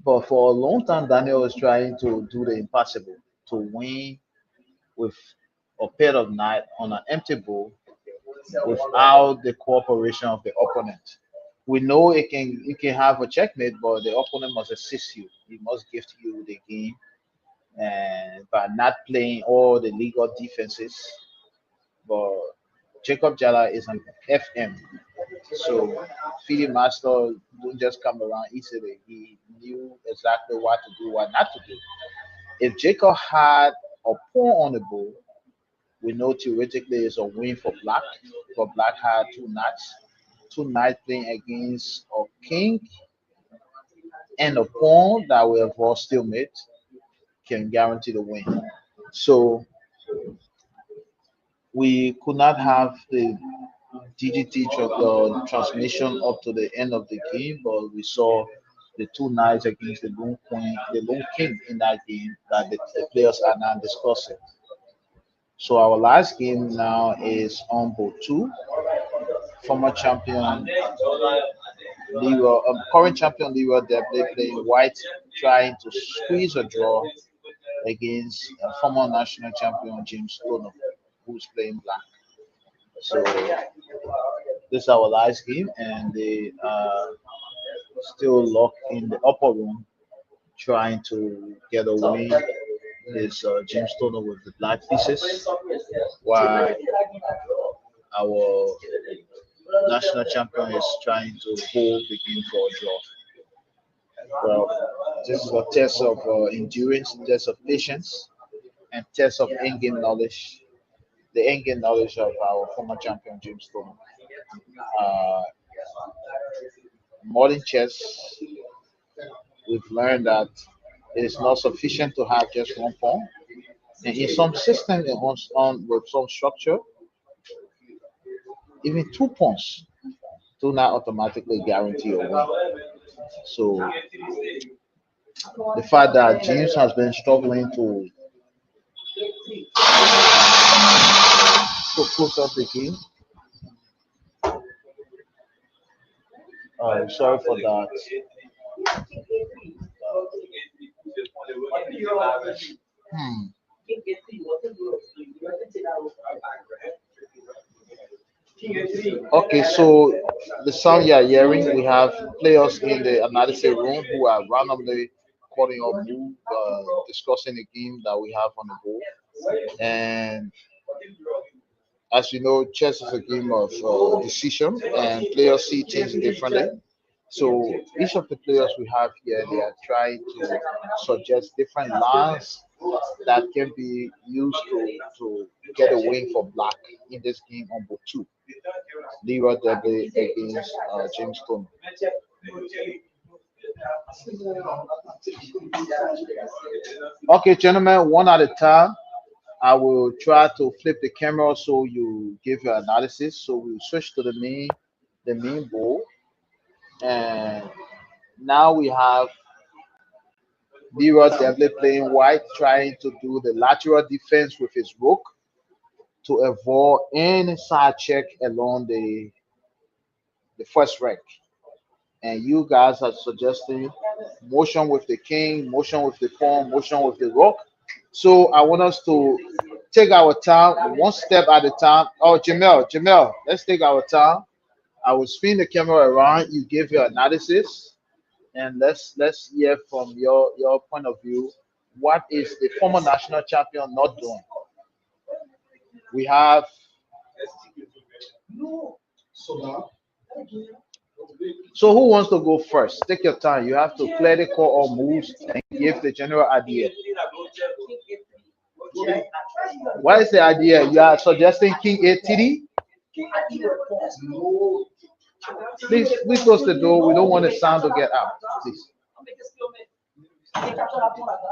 But for a long time, Daniel was trying to do the impossible to win with a pair of knight on an empty board without the cooperation of the opponent. We know it can have a checkmate, but the opponent must assist you. He must gift you the game, and by not playing all the legal defenses. But Jacob Jala is an FM, so Philly Master don't just come around easily. He knew exactly what to do, what not to do. If Jacob had a pawn on the board, we know theoretically it's a win for black. But black had two knights playing against a king and a pawn that will avoid stalemate can guarantee the win. So we could not have the transmission up to the end of the game, but we saw the two knights against the lone queen, the lone king in that game that the players are now discussing. So our last game now is on board two, former champion current champion Leroy Debley playing white, trying to squeeze a draw against former national champion James Stono, who's playing black. So this is our last game, and they are still locked in the upper room, trying to get a win. Is James Stoner with the black pieces, while our national champion is trying to hold the game for a draw. Well, this is a test of endurance, test of patience, and test of in-game knowledge. The in-game knowledge of our former champion James Stoner. Uh, Modern chess, we've learned that it is not sufficient to have just one pawn. And in some systems, with some structure, even two pawns do not automatically guarantee a win. So the fact that James has been struggling to close up the game, sorry for that. Hmm. Okay, so the sound you are hearing, we have players in the analysis room who are randomly calling up move, discussing the game that we have on the board. And as you know, chess is a game of decision, and players see things differently. So each of the players we have here, they are trying to suggest different lines that can be used to get a win for black in this game on board two. Leroy Dudley against James Stone. Okay, gentlemen, one at a time. I will try to flip the camera so you give your analysis. So we'll switch to the main bowl, and now we have Leroy Devlin playing white, trying to do the lateral defense with his rook to avoid any side check along the first rank. And you guys are suggesting motion with the king, motion with the pawn, motion with the rook. So I want us to take our time, one step at a time. Oh, Jamel, let's take our time. I will spin the camera around. You give your analysis, and let's hear from your point of view. What is the former national champion not doing? We have. So who wants to go first? Take your time. You have to clear the core or moves and give the general idea. What is the idea? You are suggesting King ATD? Please close the door. We don't want the sound to get out. Please.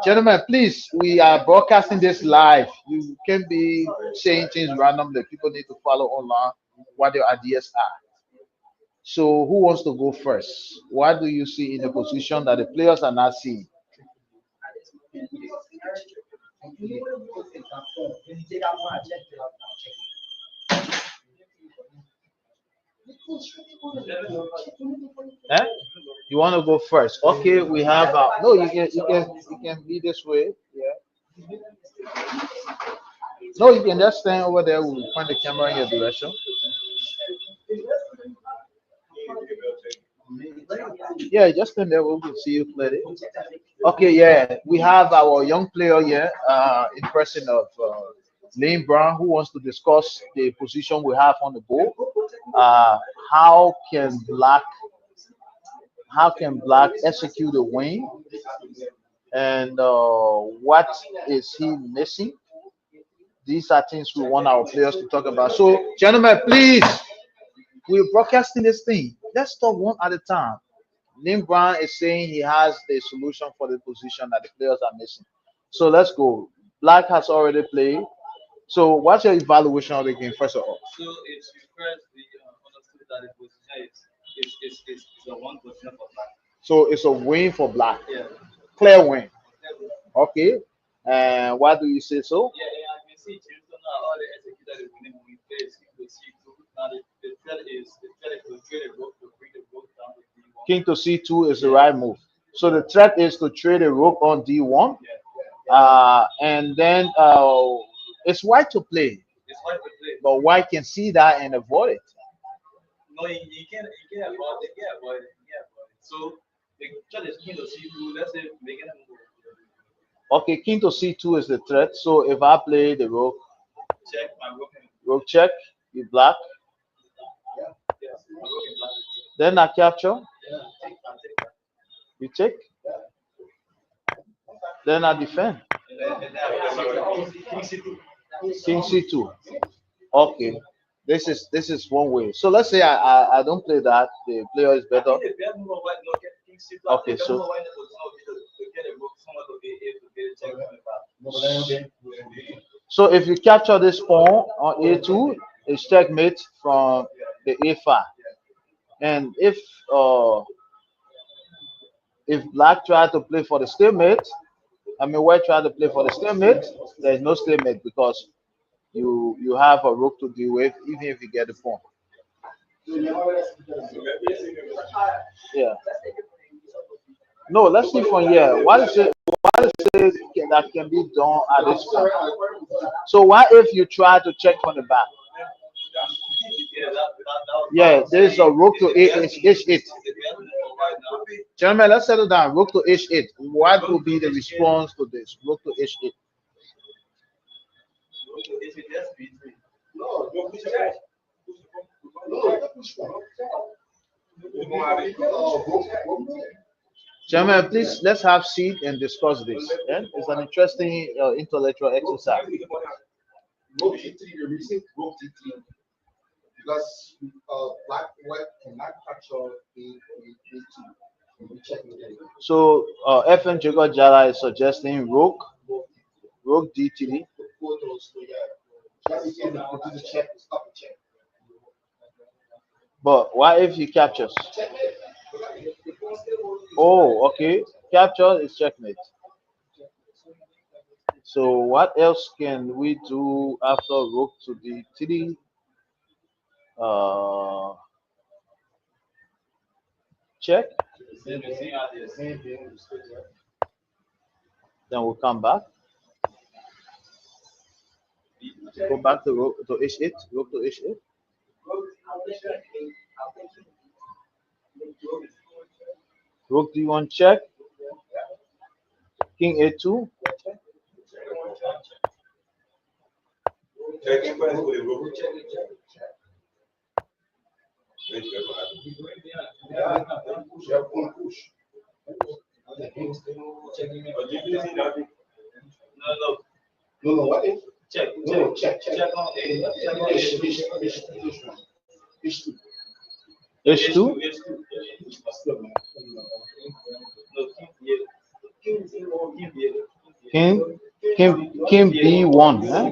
Gentlemen, please, we are broadcasting this live. You can be saying things randomly. People need to follow online what your ideas are. So who wants to go first? What do you see in the position that the players are not seeing? Eh? You want to go first? Okay, we have no. You can be this way. Yeah. No, you can just stand over there. We'll point the camera in your direction. Yeah, just stand there. We will see you clearly. Okay, yeah, we have our young player here, in person of Lane Brown, who wants to discuss the position we have on the board. Uh, how can Black how can Black execute a win, and what is he missing? These are things we want our players to talk about. So, gentlemen, please, we're broadcasting this thing. Let's talk one at a time. Lynn Brown is saying he has the solution for the position that the players are missing. So let's go. Black has already played. So what's your evaluation of the game, first of all? So it's a win for Black. Clear win. Okay. And why do you say so? King to c2 is the right move. So the threat is to trade a rook on d1, and then it's white to play, but white can see that and avoid it. Okay, king to c2 is the threat. So if I play the rook check, you black, then I capture, you take, then I defend. King c2. Okay, this is one way. So let's say I don't play that. The player is better. Okay, so if you capture this pawn on a2, it's checkmate from the a5. And if black try to play for the stalemate, I mean white try to play for the stalemate, there is no stalemate because you have a rook to deal with, even if you get the pawn. Yeah. No, let's see from here. What is it that can be done at this point? So what if you try to check from the back? Yeah, there's a rook to h8. Gentlemen, let's settle down. Rook to h8. What will be the response to this? Rook to h8. Gentlemen, please let's have seat and discuss this. Yeah? It's an interesting intellectual exercise. So FN Jacob Jara is suggesting rook D3. But what if he captures? Oh, okay. Capture is checkmate. So what else can we do after rook to D3? Uh, check. Then we'll come back. Go back to rook to H8. Rook to H8. Rook D1 check. King A2. H2. King King B1. Huh?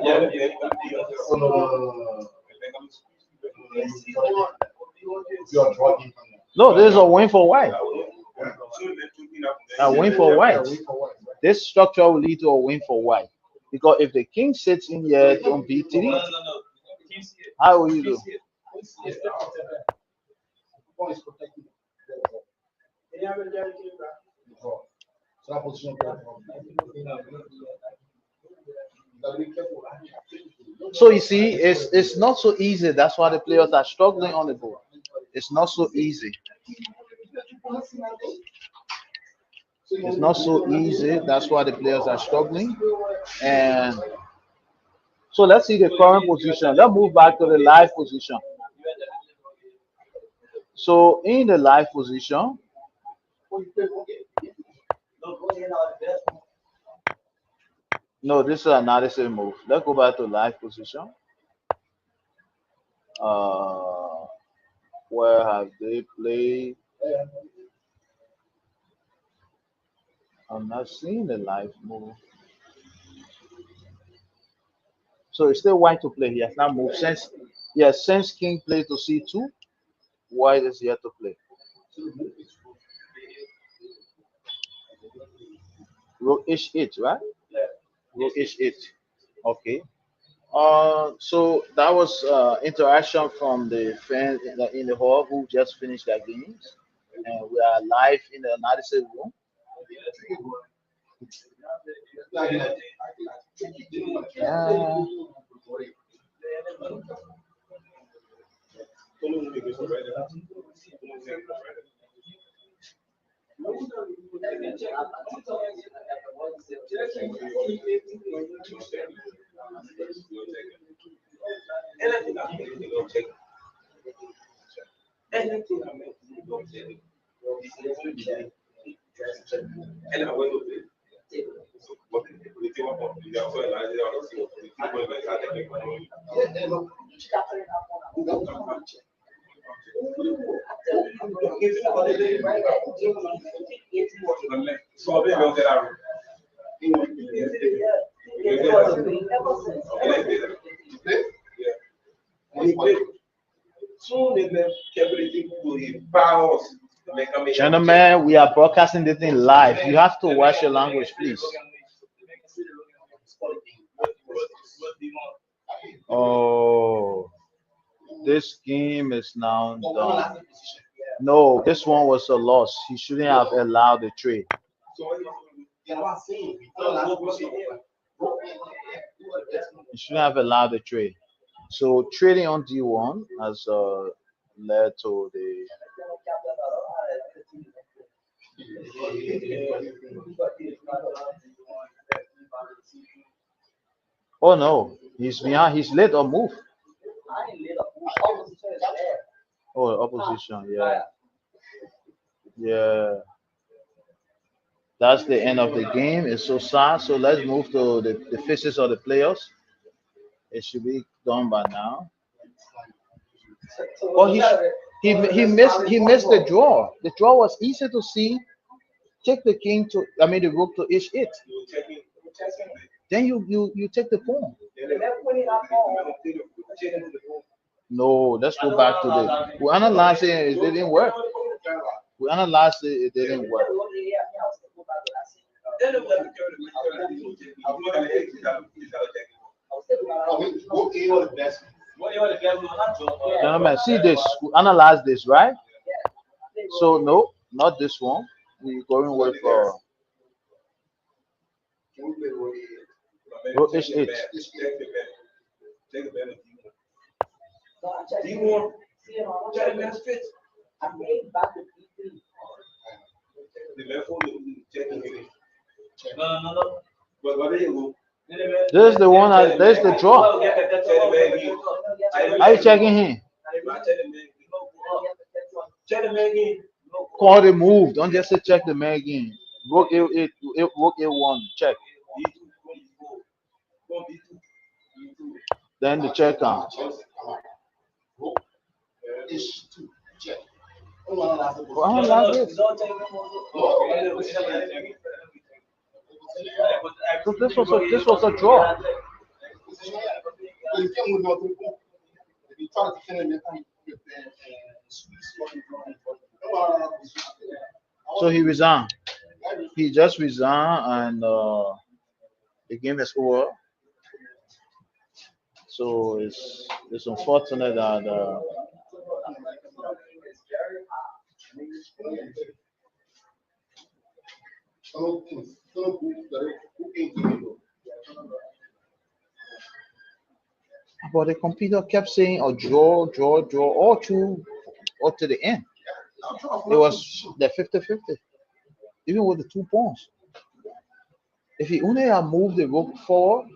No, there's a win for white. A win for white. This structure will lead to a win for white. Because if the king sits in here on B3, how will you do? So you see, it's not so easy. That's why the players are struggling on the board. It's not so easy. It's not so easy. That's why the players are struggling. And so let's see the current position. Let's move back to the live position. So in the live position, no, this is another same move. Let's go back to live position. Uh, where have they played? I'm not seeing the live move. So it's still white to play. He has not moved since. Yes, since king played to C2, white is yet to play. Rook H8, right? Rook H8. Okay. So that was interaction from the fans in the hall who just finished their games, and we are live in the analysis room. Uh, Gentlemen, we are broadcasting this thing live. You have to watch your language, please. Oh, this game is now done. No, this one was a loss. He shouldn't have allowed the trade. He shouldn't have allowed the trade. So trading on D1 has led to the. Oh no, he's behind. He's late or move. Oh, opposition. Yeah, yeah. That's the end of the game. It's so sad. So let's move to the faces of the players. It should be done by now. Oh, He missed the draw. The draw was easy to see. Take the king to, I mean, the rook to h8. Then you take the pawn. No, let's go back to the. We analyzed it. It didn't work. We analyzed it. It didn't work. Gentlemen, see this. We analyze this, right? So no, not this one. We going with rook h8. This is the one. There's the draw. Are you checking here? Call the move. Don't just say check the man again. Rook a8, rook a1. Check. Then the check count. Well, like this. So this was a draw. So he resigned. He just resigned, and the game is over. So it's unfortunate that but the computer kept saying a draw, all to the end. It was the 50-50, even with the 2 pawns. If he only had moved the rook forward,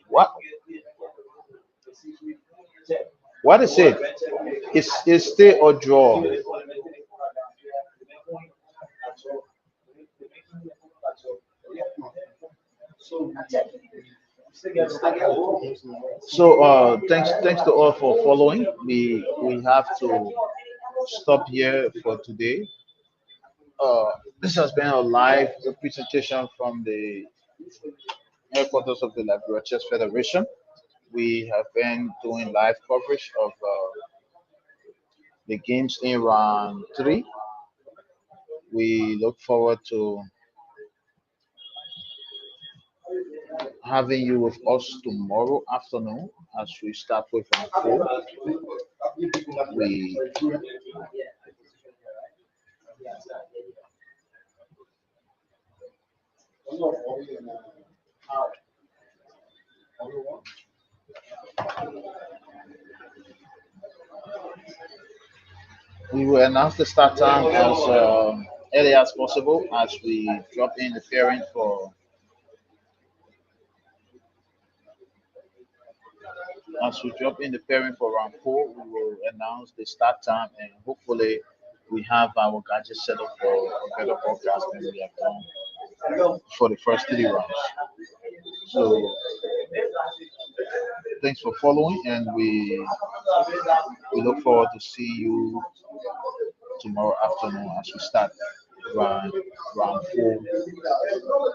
what what is it? It's still a draw. So thanks to all for following. We have to stop here for today. This has been a live presentation from the headquarters of the Liberia Chess Federation. We have been doing live coverage of the games in round three. We look forward to having you with us tomorrow afternoon as we start with round four. We we will announce the start time as early as possible as we drop in the pairing for round four. We will announce the start time, and hopefully we have our gadget set up for a better broadcast than we have done for the first three rounds. So thanks for following, and we look forward to see you tomorrow afternoon as we start round round four,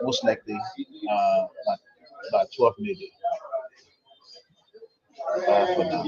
most likely by 12 midday. For now.